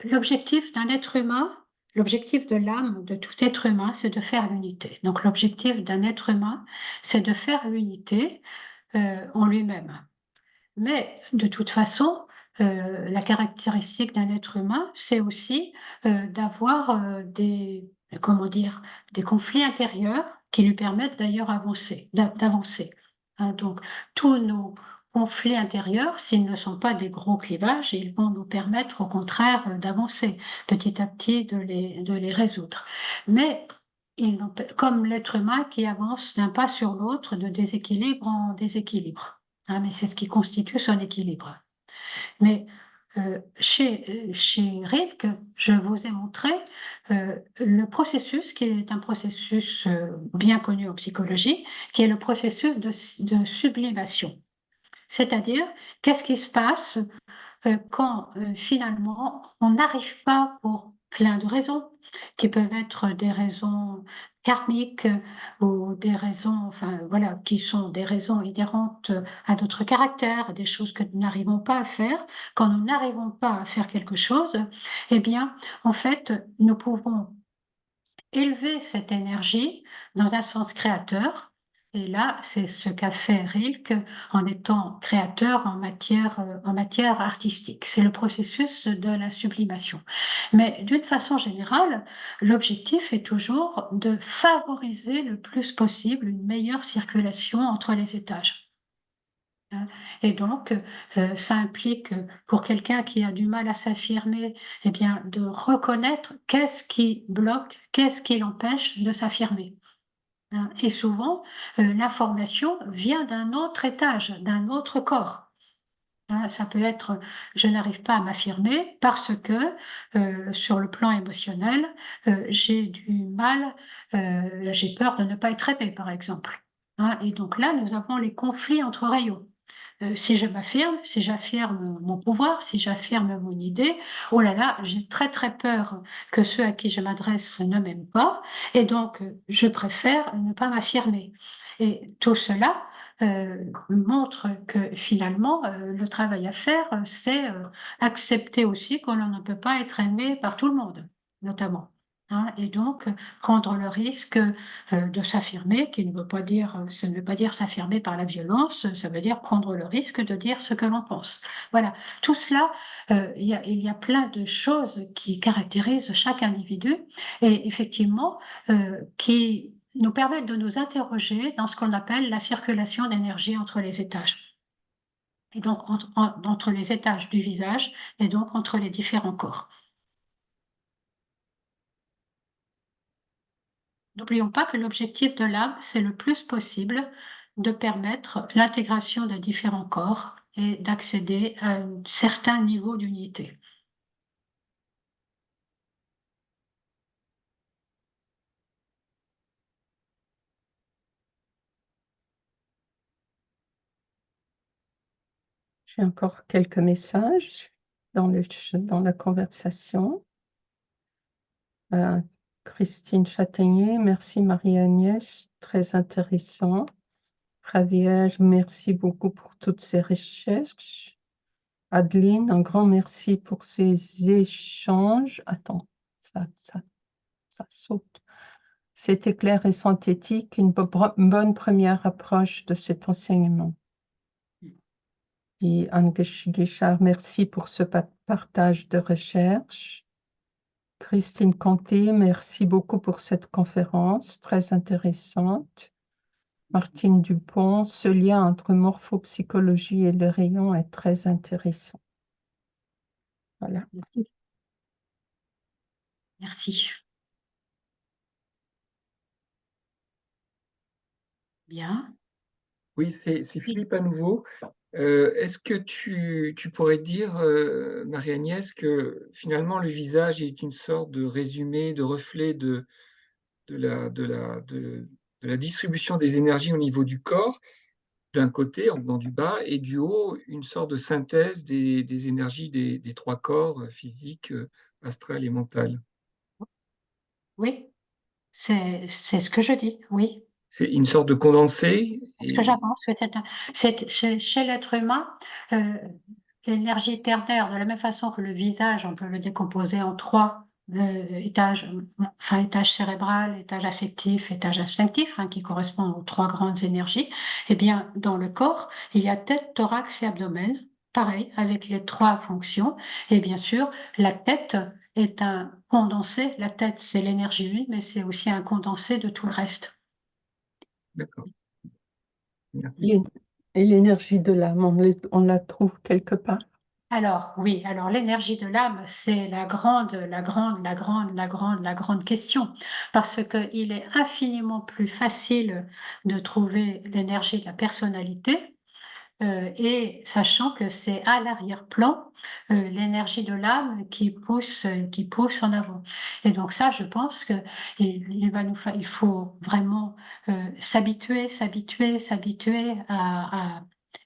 L'objectif d'un être humain, l'objectif de l'âme de tout être humain, c'est de faire l'unité. Donc l'objectif d'un être humain, c'est de faire l'unité, en lui-même. Mais de toute façon, la caractéristique d'un être humain, c'est aussi, d'avoir, comment dire? Des conflits intérieurs qui lui permettent d'ailleurs d'avancer, hein. Donc tous nos conflits intérieurs, s'ils ne sont pas des gros clivages, ils vont nous permettre au contraire, d'avancer petit à petit, de les résoudre. Mais comme l'être humain qui avance d'un pas sur l'autre, de déséquilibre en déséquilibre. Ah, mais c'est ce qui constitue son équilibre. Mais chez Rilke, je vous ai montré le processus qui est un processus bien connu en psychologie, qui est le processus de sublimation. C'est-à-dire, qu'est-ce qui se passe quand finalement on n'arrive pas pour plein de raisons, qui peuvent être des raisons karmiques ou des raisons, enfin voilà, qui sont des raisons inhérentes à notre caractère, des choses que nous n'arrivons pas à faire. Quand nous n'arrivons pas à faire quelque chose, eh bien, en fait, nous pouvons élever cette énergie dans un sens créateur. Et là, c'est ce qu'a fait Rilke en étant créateur en matière artistique. C'est le processus de la sublimation. Mais d'une façon générale, l'objectif est toujours de favoriser le plus possible une meilleure circulation entre les étages. hein. Et donc, ça implique, pour quelqu'un qui a du mal à s'affirmer, eh bien, de reconnaître qu'est-ce qui bloque, qu'est-ce qui l'empêche de s'affirmer, hein. Et souvent, l'information vient d'un autre étage, d'un autre corps. Hein, ça peut être, je n'arrive pas à m'affirmer parce que, sur le plan émotionnel, j'ai du mal, j'ai peur de ne pas être aimée, par exemple, hein. Et donc là, nous avons les conflits entre rayons. Si je m'affirme, si j'affirme mon pouvoir, si j'affirme mon idée, oh là là, j'ai très, très peur que ceux à qui je m'adresse ne m'aiment pas et donc je préfère ne pas m'affirmer. Et tout cela, montre que finalement, le travail à faire, c'est, accepter aussi que l'on ne peut pas être aimé par tout le monde, notamment, hein. Et donc, prendre le risque, de s'affirmer, qui ne veut pas dire, ça ne veut pas dire s'affirmer par la violence, ça veut dire prendre le risque de dire ce que l'on pense. Voilà, tout cela, il y a plein de choses qui caractérisent chaque individu et effectivement, qui nous permettent de nous interroger dans ce qu'on appelle la circulation d'énergie entre les étages. Et donc entre les étages du visage et donc entre les différents corps. N'oublions pas que l'objectif de l'âme, c'est le plus possible de permettre l'intégration de différents corps et d'accéder à un certain niveau d'unité. J'ai encore quelques messages dans la conversation. Christine Châtaignier, merci Marie-Agnès, très intéressant. Javier, merci beaucoup pour toutes ces recherches. Adeline, un grand merci pour ces échanges. Attends, ça saute. C'était clair et synthétique, une bonne première approche de cet enseignement. Et Anne Guichard, merci pour ce partage de recherche. Christine Conté, merci beaucoup pour cette conférence, très intéressante. Martine Dupont, ce lien entre morphopsychologie et le rayon est très intéressant. Voilà. Merci. Bien. Oui, c'est Philippe à nouveau. Est-ce que tu pourrais dire, Marie-Agnès, que finalement le visage est une sorte de résumé, de reflet de la distribution des énergies au niveau du corps, d'un côté, en venant du bas, et du haut, une sorte de synthèse des énergies des trois corps, physique, astral et mental? Oui, c'est ce que je dis, oui. C'est une sorte de condensé C'est ce que j'avance, oui, chez l'être humain, heu, l'énergie ternaire, de la même façon que le visage, on peut le décomposer en 3 étages, enfin étage cérébral, étage affectif, étage instinctif, hein, qui correspondent aux 3 grandes énergies. Eh bien, dans le corps, il y a tête, thorax et abdomen, pareil, avec les 3 fonctions et bien sûr, la tête est un condensé. La tête, c'est l'énergie 1, mais c'est aussi un condensé de tout le reste. D'accord. Merci. Et l'énergie de l'âme, on la trouve quelque part. Alors oui, alors l'énergie de l'âme, c'est la grande question, parce qu'il est infiniment plus facile de trouver l'énergie de la personnalité, et sachant que c'est à l'arrière-plan, l'énergie de l'âme qui pousse en avant. Et donc ça, je pense que il faut vraiment, s'habituer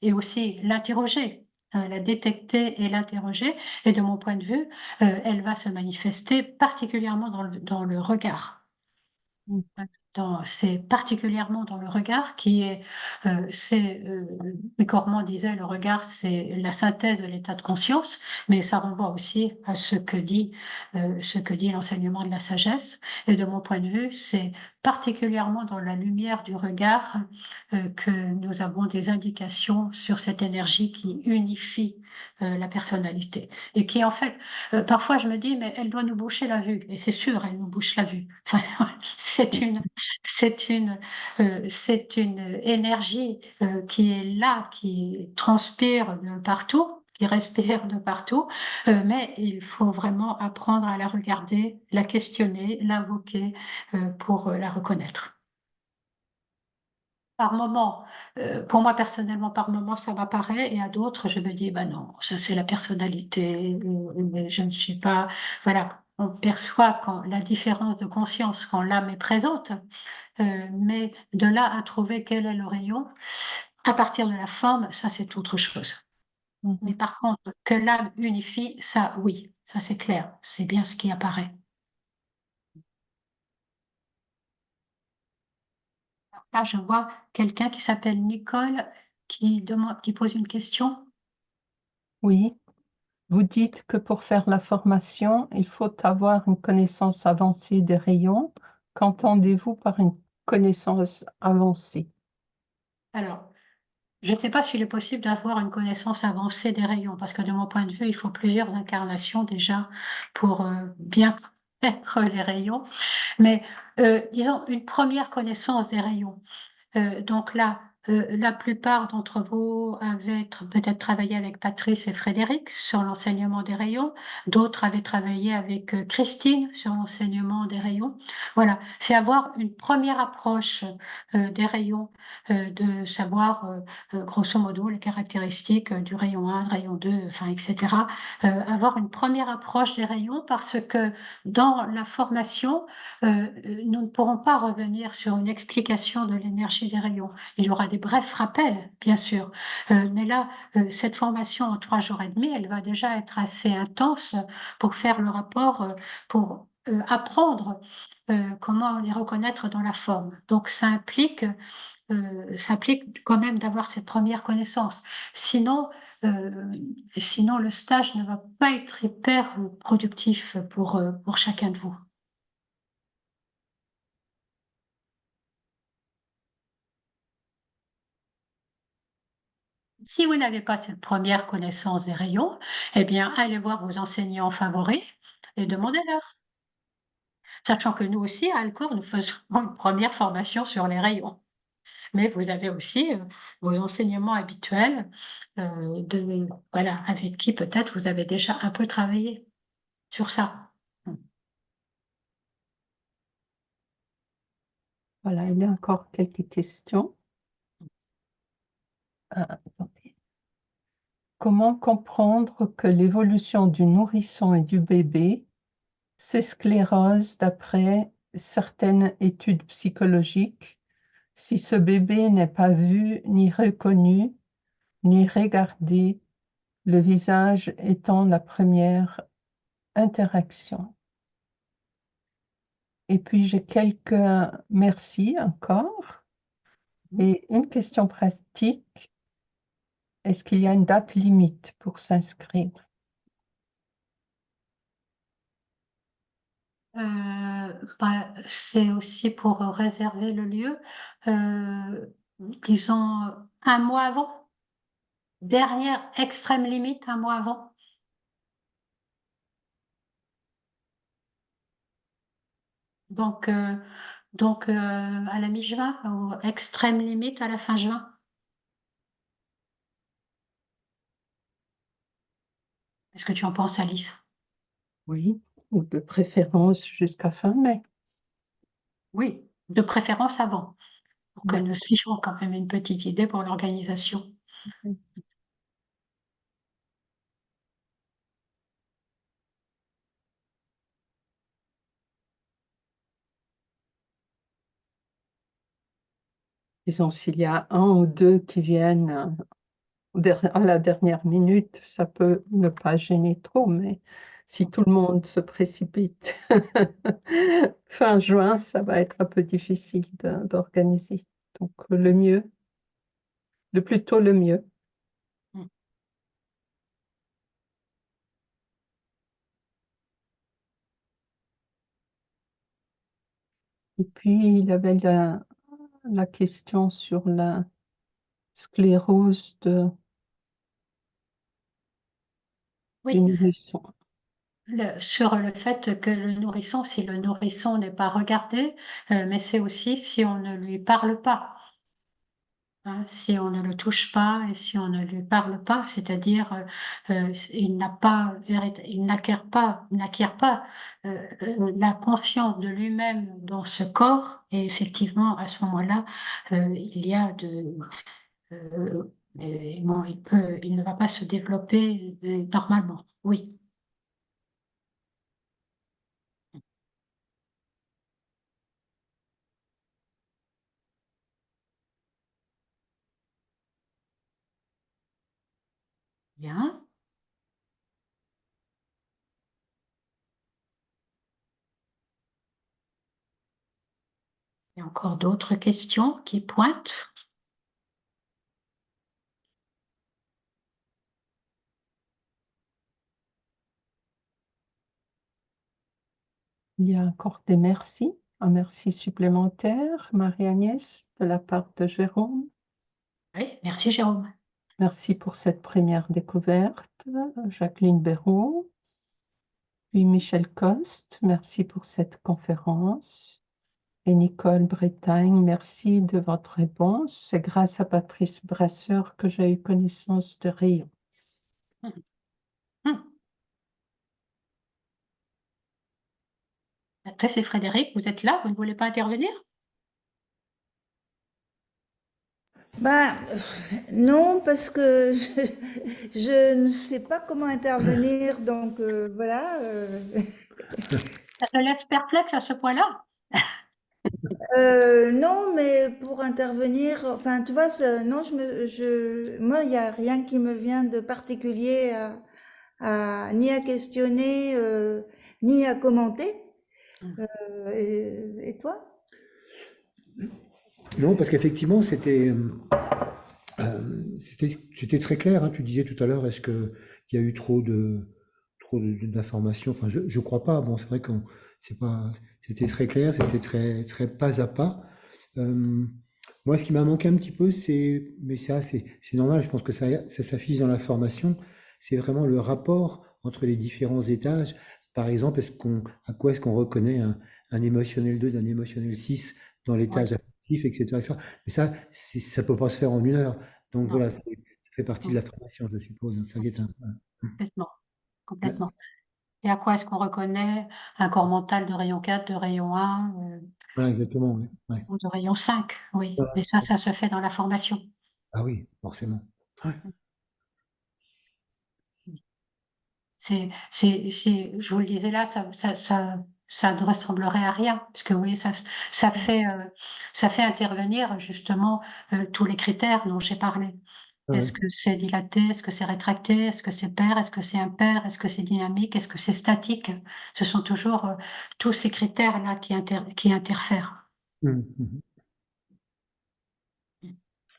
et aussi l'interroger, la détecter et l'interroger et de mon point de vue, elle va se manifester particulièrement dans le regard. Mm. C'est particulièrement dans le regard qui est, Cormand disait: «Le regard, c'est la synthèse de l'état de conscience», mais ça renvoie aussi à ce que dit l'enseignement de la sagesse et de mon point de vue, c'est particulièrement dans la lumière du regard, que nous avons des indications sur cette énergie qui unifie la personnalité. Et qui, en fait, parfois je me dis, mais elle doit nous boucher la vue. Et c'est sûr, elle nous bouche la vue. Enfin, c'est une énergie qui est là, qui transpire de partout, qui respire de partout, mais il faut vraiment apprendre à la regarder, la questionner, l'invoquer pour la reconnaître. Par moment, pour moi personnellement, par moment, ça m'apparaît, et à d'autres, je me dis, bah non, ça c'est la personnalité, mais je ne suis pas. Voilà, on perçoit quand la différence de conscience quand l'âme est présente, mais de là à trouver quel est le rayon, à partir de la forme, ça c'est autre chose. Mais par contre, que l'âme unifie, ça oui, ça c'est clair, c'est bien ce qui apparaît. Là, je vois quelqu'un qui s'appelle Nicole qui pose une question. Oui, vous dites que pour faire la formation, il faut avoir une connaissance avancée des rayons. Qu'entendez-vous par une connaissance avancée? Alors, je ne sais pas s'il est possible d'avoir une connaissance avancée des rayons, parce que de mon point de vue, il faut plusieurs incarnations déjà pour bien connaître les rayons. Mais disons une première connaissance des rayons. Donc là, la plupart d'entre vous avaient peut-être travaillé avec Patrice et Frédéric sur l'enseignement des rayons. D'autres avaient travaillé avec Christine sur l'enseignement des rayons. Voilà, c'est avoir une première approche des rayons, de savoir grosso modo les caractéristiques du rayon 1, du rayon 2, enfin, etc. Avoir une première approche des rayons parce que dans la formation, nous ne pourrons pas revenir sur une explication de l'énergie des rayons. Il y aura des brefs rappels, bien sûr, mais là, cette formation en 3 jours et demi, elle va déjà être assez intense pour faire le rapport, pour apprendre comment les reconnaître dans la forme. Donc, ça implique quand même d'avoir cette première connaissance. Sinon, le stage ne va pas être hyper productif pour chacun de vous. Si vous n'avez pas cette première connaissance des rayons, eh bien, allez voir vos enseignants favoris et demandez-leur. Sachant que nous aussi, à Alcor, nous faisons une première formation sur les rayons. Mais vous avez aussi vos enseignements habituels, voilà, avec qui peut-être vous avez déjà un peu travaillé sur ça. Voilà, il y a encore quelques questions. Attendez. Comment comprendre que l'évolution du nourrisson et du bébé s'esclérose d'après certaines études psychologiques si ce bébé n'est pas vu, ni reconnu, ni regardé, le visage étant la première interaction? Et puis j'ai quelques merci encore. Et une question pratique, est-ce qu'il y a une date limite pour s'inscrire? C'est aussi pour réserver le lieu, disons 1 mois avant. Dernière extrême limite, 1 mois avant. Donc, à la mi-juin, ou extrême limite à la fin juin. Qu'est-ce que tu en penses, Alice? Oui, ou de préférence jusqu'à fin mai. Oui, de préférence avant, pour que Ouais. nous ayons quand même une petite idée pour l'organisation. Disons, s'il y a un ou deux qui viennent à la dernière minute, ça peut ne pas gêner trop, mais si tout le monde se précipite fin juin, ça va être un peu difficile d'organiser. Donc, le mieux, le plus tôt, le mieux. Et puis, il avait la question sur la sclérose du Oui, nourrisson. sur le fait que le nourrisson, si le nourrisson n'est pas regardé, mais c'est aussi si on ne lui parle pas. Hein, si on ne le touche pas et si on ne lui parle pas, c'est-à-dire, il n'acquiert pas, la confiance de lui-même dans ce corps et effectivement à ce moment-là, il y a bon, il ne va pas se développer, normalement. Oui. Bien. Il y a encore d'autres questions qui pointent? Il y a encore des merci, un merci supplémentaire, Marie-Agnès, de la part de Jérôme. Oui, merci Jérôme. Merci pour cette première découverte, Jacqueline Béraud. Puis Michel Coste, merci pour cette conférence. Et Nicole Bretagne, merci de votre réponse. C'est grâce à Patrice Brasseur que j'ai eu connaissance de Rayon. Hum. Après, c'est Frédéric, vous êtes là, vous ne voulez pas intervenir? Ben, non, parce que je ne sais pas comment intervenir, donc voilà. Ça te laisse perplexe à ce point-là? Non, mais pour intervenir, enfin, tu vois, non, moi, il n'y a rien qui me vient de particulier ni à questionner, ni à commenter. Et toi? Non, parce qu'effectivement, c'était très clair, hein. Tu disais tout à l'heure, est-ce qu'il y a eu trop d'informations? Enfin, je crois pas. Bon, c'est vrai que c'était très clair, c'était très pas à pas. Moi, ce qui m'a manqué un petit peu, mais ça, c'est normal, je pense que ça s'affiche dans la formation, c'est vraiment le rapport entre les différents étages. Par exemple, à quoi est-ce qu'on reconnaît un émotionnel 2 d'un émotionnel 6 dans l'étage affectif, etc., etc. Mais ça peut pas se faire en 1 heure. Donc Non. voilà, ça fait partie de la formation, je suppose. Donc, ça guette Complètement, complètement. Et à quoi est-ce qu'on reconnaît un corps mental de rayon 4, de rayon 1, Voilà, exactement, oui. Ouais. ou de rayon 5? Oui, Voilà. mais ça se fait dans la formation. Ah oui, forcément. Ouais. Je vous le disais là, ça ne ressemblerait à rien, parce que vous voyez, ça fait intervenir justement tous les critères dont j'ai parlé. Ouais. Est-ce que c'est dilaté? Est-ce que c'est rétracté? Est-ce que c'est pair? Est-ce que c'est impair? Est-ce que c'est dynamique? Est-ce que c'est statique? Ce sont toujours tous ces critères-là qui interfèrent. Mhm.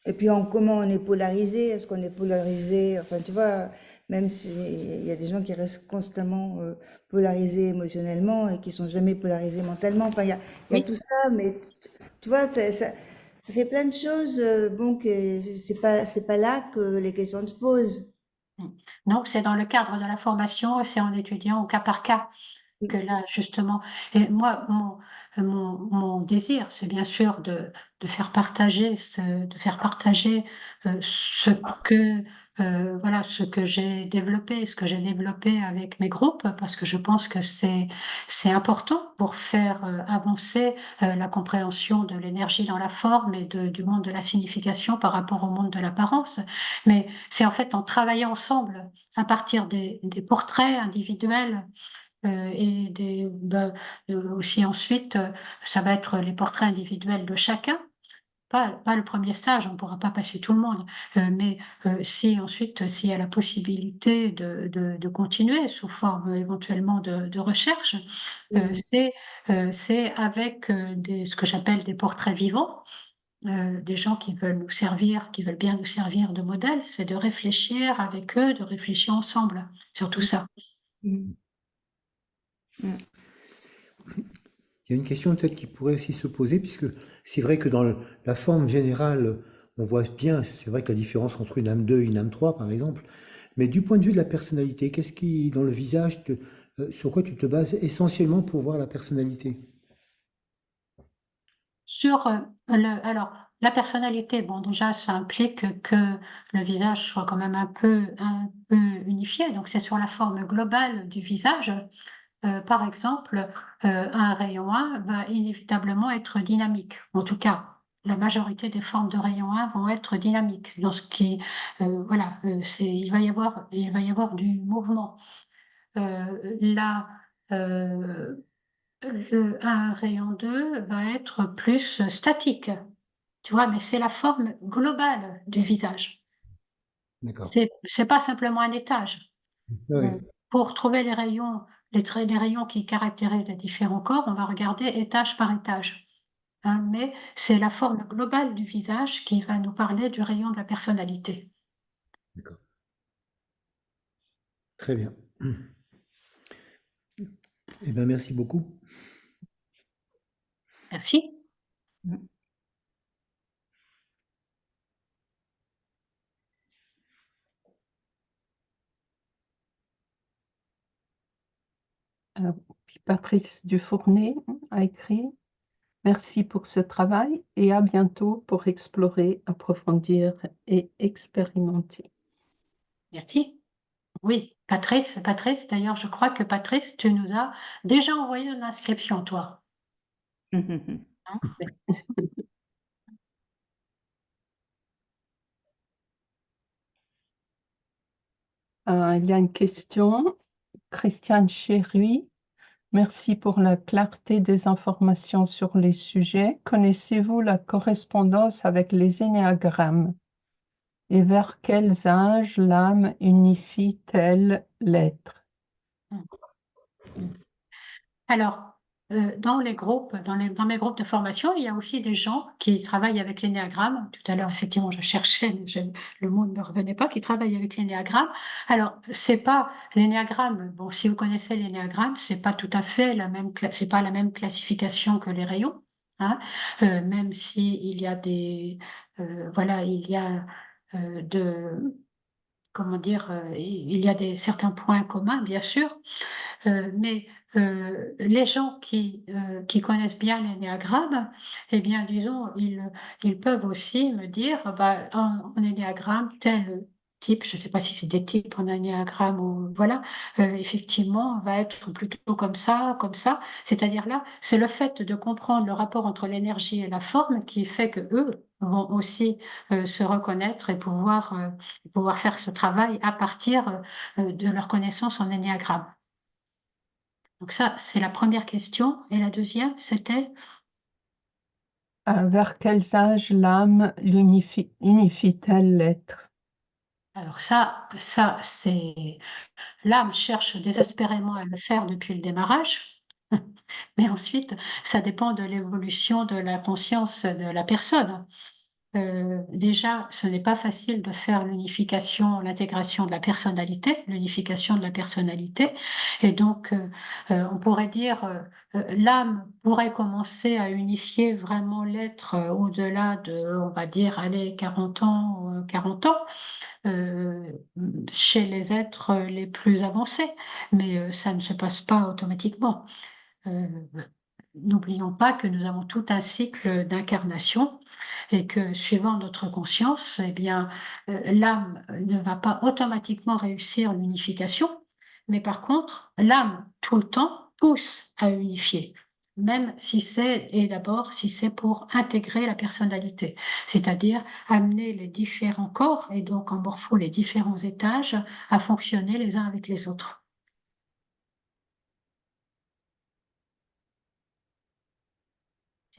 Et puis comment on est polarisé? Est-ce qu'on est polarisé? Enfin, tu vois, même s'il y a des gens qui restent constamment polarisés émotionnellement et qui sont jamais polarisés mentalement. Enfin, il y a Oui. tout ça, mais tu vois, ça fait plein de choses. Bon, que c'est pas là que les questions se posent. Donc, c'est dans le cadre de la formation, c'est en étudiant au cas par cas que là, justement, et moi, mon désir, c'est bien sûr de faire partager ce que, voilà, ce que j'ai développé, ce que j'ai développé avec mes groupes, parce que je pense que c'est important pour faire avancer la compréhension de l'énergie dans la forme et du monde de la signification par rapport au monde de l'apparence. Mais c'est en fait en travaillant ensemble à partir des portraits individuels et aussi ensuite, ça va être les portraits individuels de chacun. Pas le premier stage, on ne pourra pas passer tout le monde, mais si ensuite, s'il y a la possibilité de continuer sous forme éventuellement de recherche, c'est avec ce que j'appelle des portraits vivants, des gens qui veulent nous servir, qui veulent bien nous servir de modèle, c'est de réfléchir avec eux, de réfléchir ensemble sur tout ça. Mm. Mm. il y a une question peut-être qui pourrait aussi se poser, puisque c'est vrai que dans la forme générale, on voit bien, c'est vrai que la différence entre une âme 2 et une âme 3, par exemple, mais du point de vue de la personnalité, qu'est-ce qui, dans le visage, sur quoi tu te bases essentiellement pour voir la personnalité? Sur, alors, la personnalité, bon, déjà, ça implique que le visage soit quand même un peu unifié, donc c'est sur la forme globale du visage. Par exemple, un rayon 1 va inévitablement être dynamique. En tout cas, la majorité des formes de rayon 1 vont être dynamiques. Dans ce qui, voilà, il va y avoir du mouvement. Là, un rayon 2 va être plus statique, tu vois? Mais c'est la forme globale du visage. D'accord. C'est pas simplement un étage. Oui, Pour trouver les rayons qui caractérisent les différents corps, on va regarder étage par étage, hein, mais c'est la forme globale du visage qui va nous parler du rayon de la personnalité. d'accord. Très bien. Eh bien, merci beaucoup. Merci. Puis Patrice Dufournet a écrit: merci pour ce travail et à bientôt pour explorer, approfondir et expérimenter. Merci. Oui, Patrice, d'ailleurs, je crois que Patrice, tu nous as déjà envoyé une inscription, toi, hein? Il y a une question. Christiane Chéruy, merci pour la clarté des informations sur les sujets. Connaissez-vous la correspondance avec les énéagrammes? Et vers quels âges l'âme unifie-t-elle l'être? Mmh. Mmh. Alors, dans mes groupes de formation, il y a aussi des gens qui travaillent avec l'énéagramme. Tout à l'heure, effectivement, je cherchais, mais le mot ne me revenait pas, qui travaillent avec l'énéagramme. Alors, c'est pas l'énéagramme. Bon, si vous connaissez l'énéagramme, c'est pas tout à fait c'est pas la même classification que les rayons, hein. Même si il y a voilà, il y a comment dire, il y a certains points communs, bien sûr. Mais les gens qui connaissent bien l'énéagramme, eh bien, disons, ils peuvent aussi me dire, bah, en énéagramme, tel type, je ne sais pas si c'est des types en énéagramme ou voilà, effectivement, va être plutôt comme ça, comme ça. C'est-à-dire là, c'est le fait de comprendre le rapport entre l'énergie et la forme qui fait que eux vont aussi se reconnaître et pouvoir faire ce travail à partir de leur connaissance en énéagramme. Donc ça, c'est la première question et la deuxième, c'était? Vers quels âges l'âme unifie-t-elle l'être? Alors ça, c'est l'âme cherche désespérément à le faire depuis le démarrage, mais ensuite, ça dépend de l'évolution de la conscience de la personne. Déjà, ce n'est pas facile de faire l'intégration de la personnalité, l'unification de la personnalité et donc on pourrait dire, l'âme pourrait commencer à unifier vraiment l'être, au-delà de, on va dire, allez 40 ans, chez les êtres, les plus avancés, mais ça ne se passe pas automatiquement. Heu, N'oublions pas que nous avons tout un cycle d'incarnation et que suivant notre conscience, eh bien, l'âme ne va pas automatiquement réussir l'unification, mais par contre, l'âme, tout le temps, pousse à unifier, même si c'est pour intégrer la personnalité, c'est-à-dire amener les différents corps et donc en morpho les différents étages à fonctionner les uns avec les autres.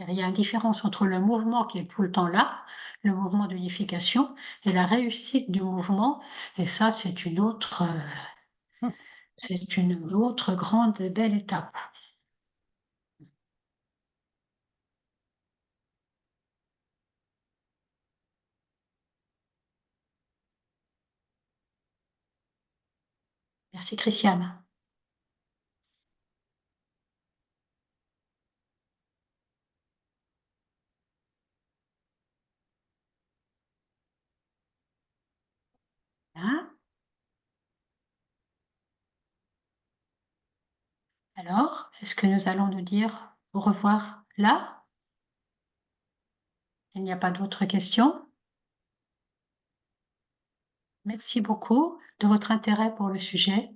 Il y a une différence entre le mouvement qui est tout le temps là, le mouvement d'unification, et la réussite du mouvement. Et ça, c'est une autre grande et belle étape. Merci, Christiane. Alors, est-ce que nous allons nous dire au revoir là? Il n'y a pas d'autres questions? Merci beaucoup de votre intérêt pour le sujet.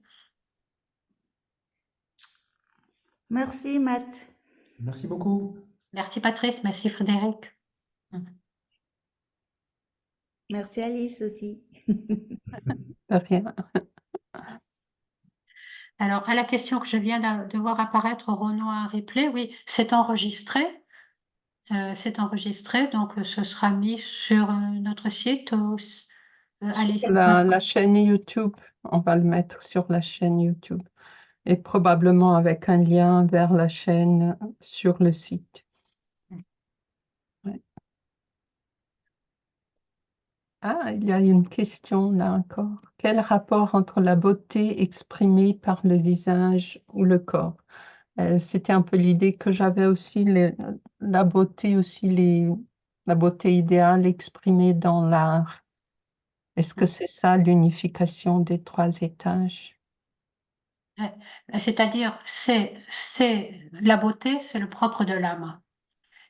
Merci, Matt. Merci beaucoup. Merci Patrice, merci Frédéric. Merci, Alice aussi. De rien. Alors, à la question que je viens de voir apparaître, Renaud un replay, oui, c'est enregistré. Donc ce sera mis sur notre site. Allez, La chaîne YouTube, on va le mettre sur la chaîne YouTube et probablement avec un lien vers la chaîne sur le site. Ouais. Ah, il y a une question là encore. Quel rapport entre la beauté exprimée par le visage ou le corps? C'était un peu l'idée que j'avais aussi, la beauté aussi, la beauté idéale exprimée dans l'art. Est-ce que c'est ça l'unification des 3 étages? c'est-à-dire, la beauté, c'est le propre de l'âme.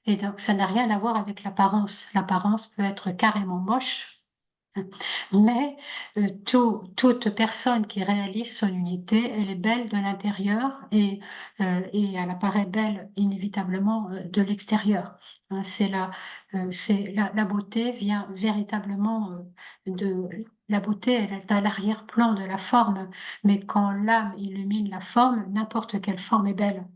Et donc, ça n'a rien à voir avec l'apparence. L'apparence peut être carrément moche, mais toute personne qui réalise son unité, elle est belle de l'intérieur et elle apparaît belle inévitablement de l'extérieur. Hein, la beauté vient véritablement la beauté, elle est à l'arrière-plan de la forme, mais quand l'âme illumine la forme, n'importe quelle forme est belle.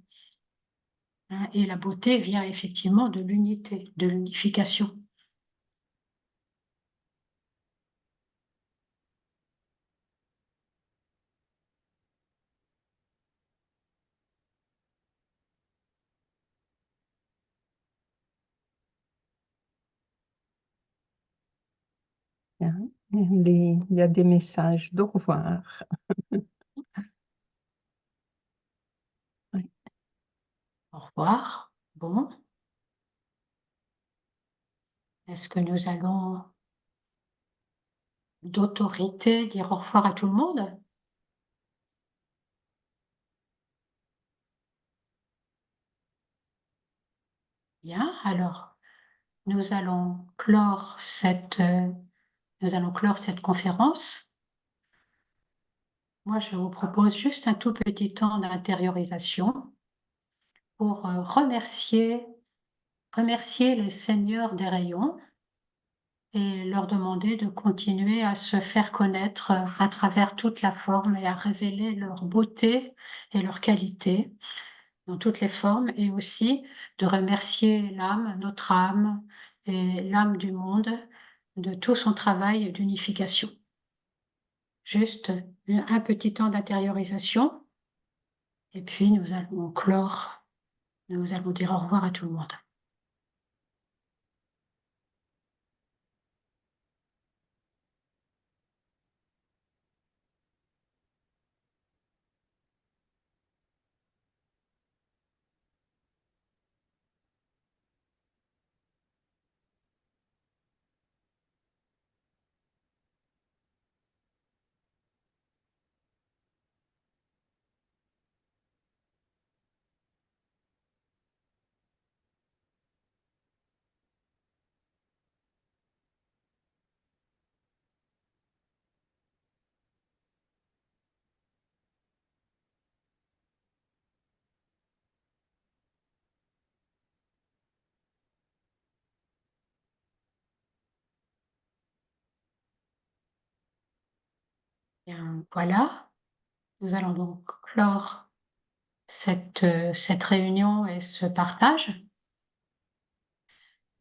Hein, et la beauté vient effectivement de l'unité, de l'unification. Bien. Il y a des messages d'au revoir. Oui. Au revoir. Bon. Est-ce que nous allons d'autorité dire au revoir à tout le monde? Bien, alors nous allons clore cette conférence. Moi, je vous propose juste un tout petit temps d'intériorisation pour remercier les seigneurs des rayons et leur demander de continuer à se faire connaître à travers toute la forme et à révéler leur beauté et leur qualité dans toutes les formes, et aussi de remercier l'âme, notre âme et l'âme du monde de tout son travail d'unification. Juste un petit temps d'intériorisation et puis nous allons clore, nous allons dire au revoir à tout le monde. Bien, voilà, nous allons donc clore cette réunion et ce partage.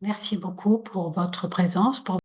Merci beaucoup pour votre présence, pour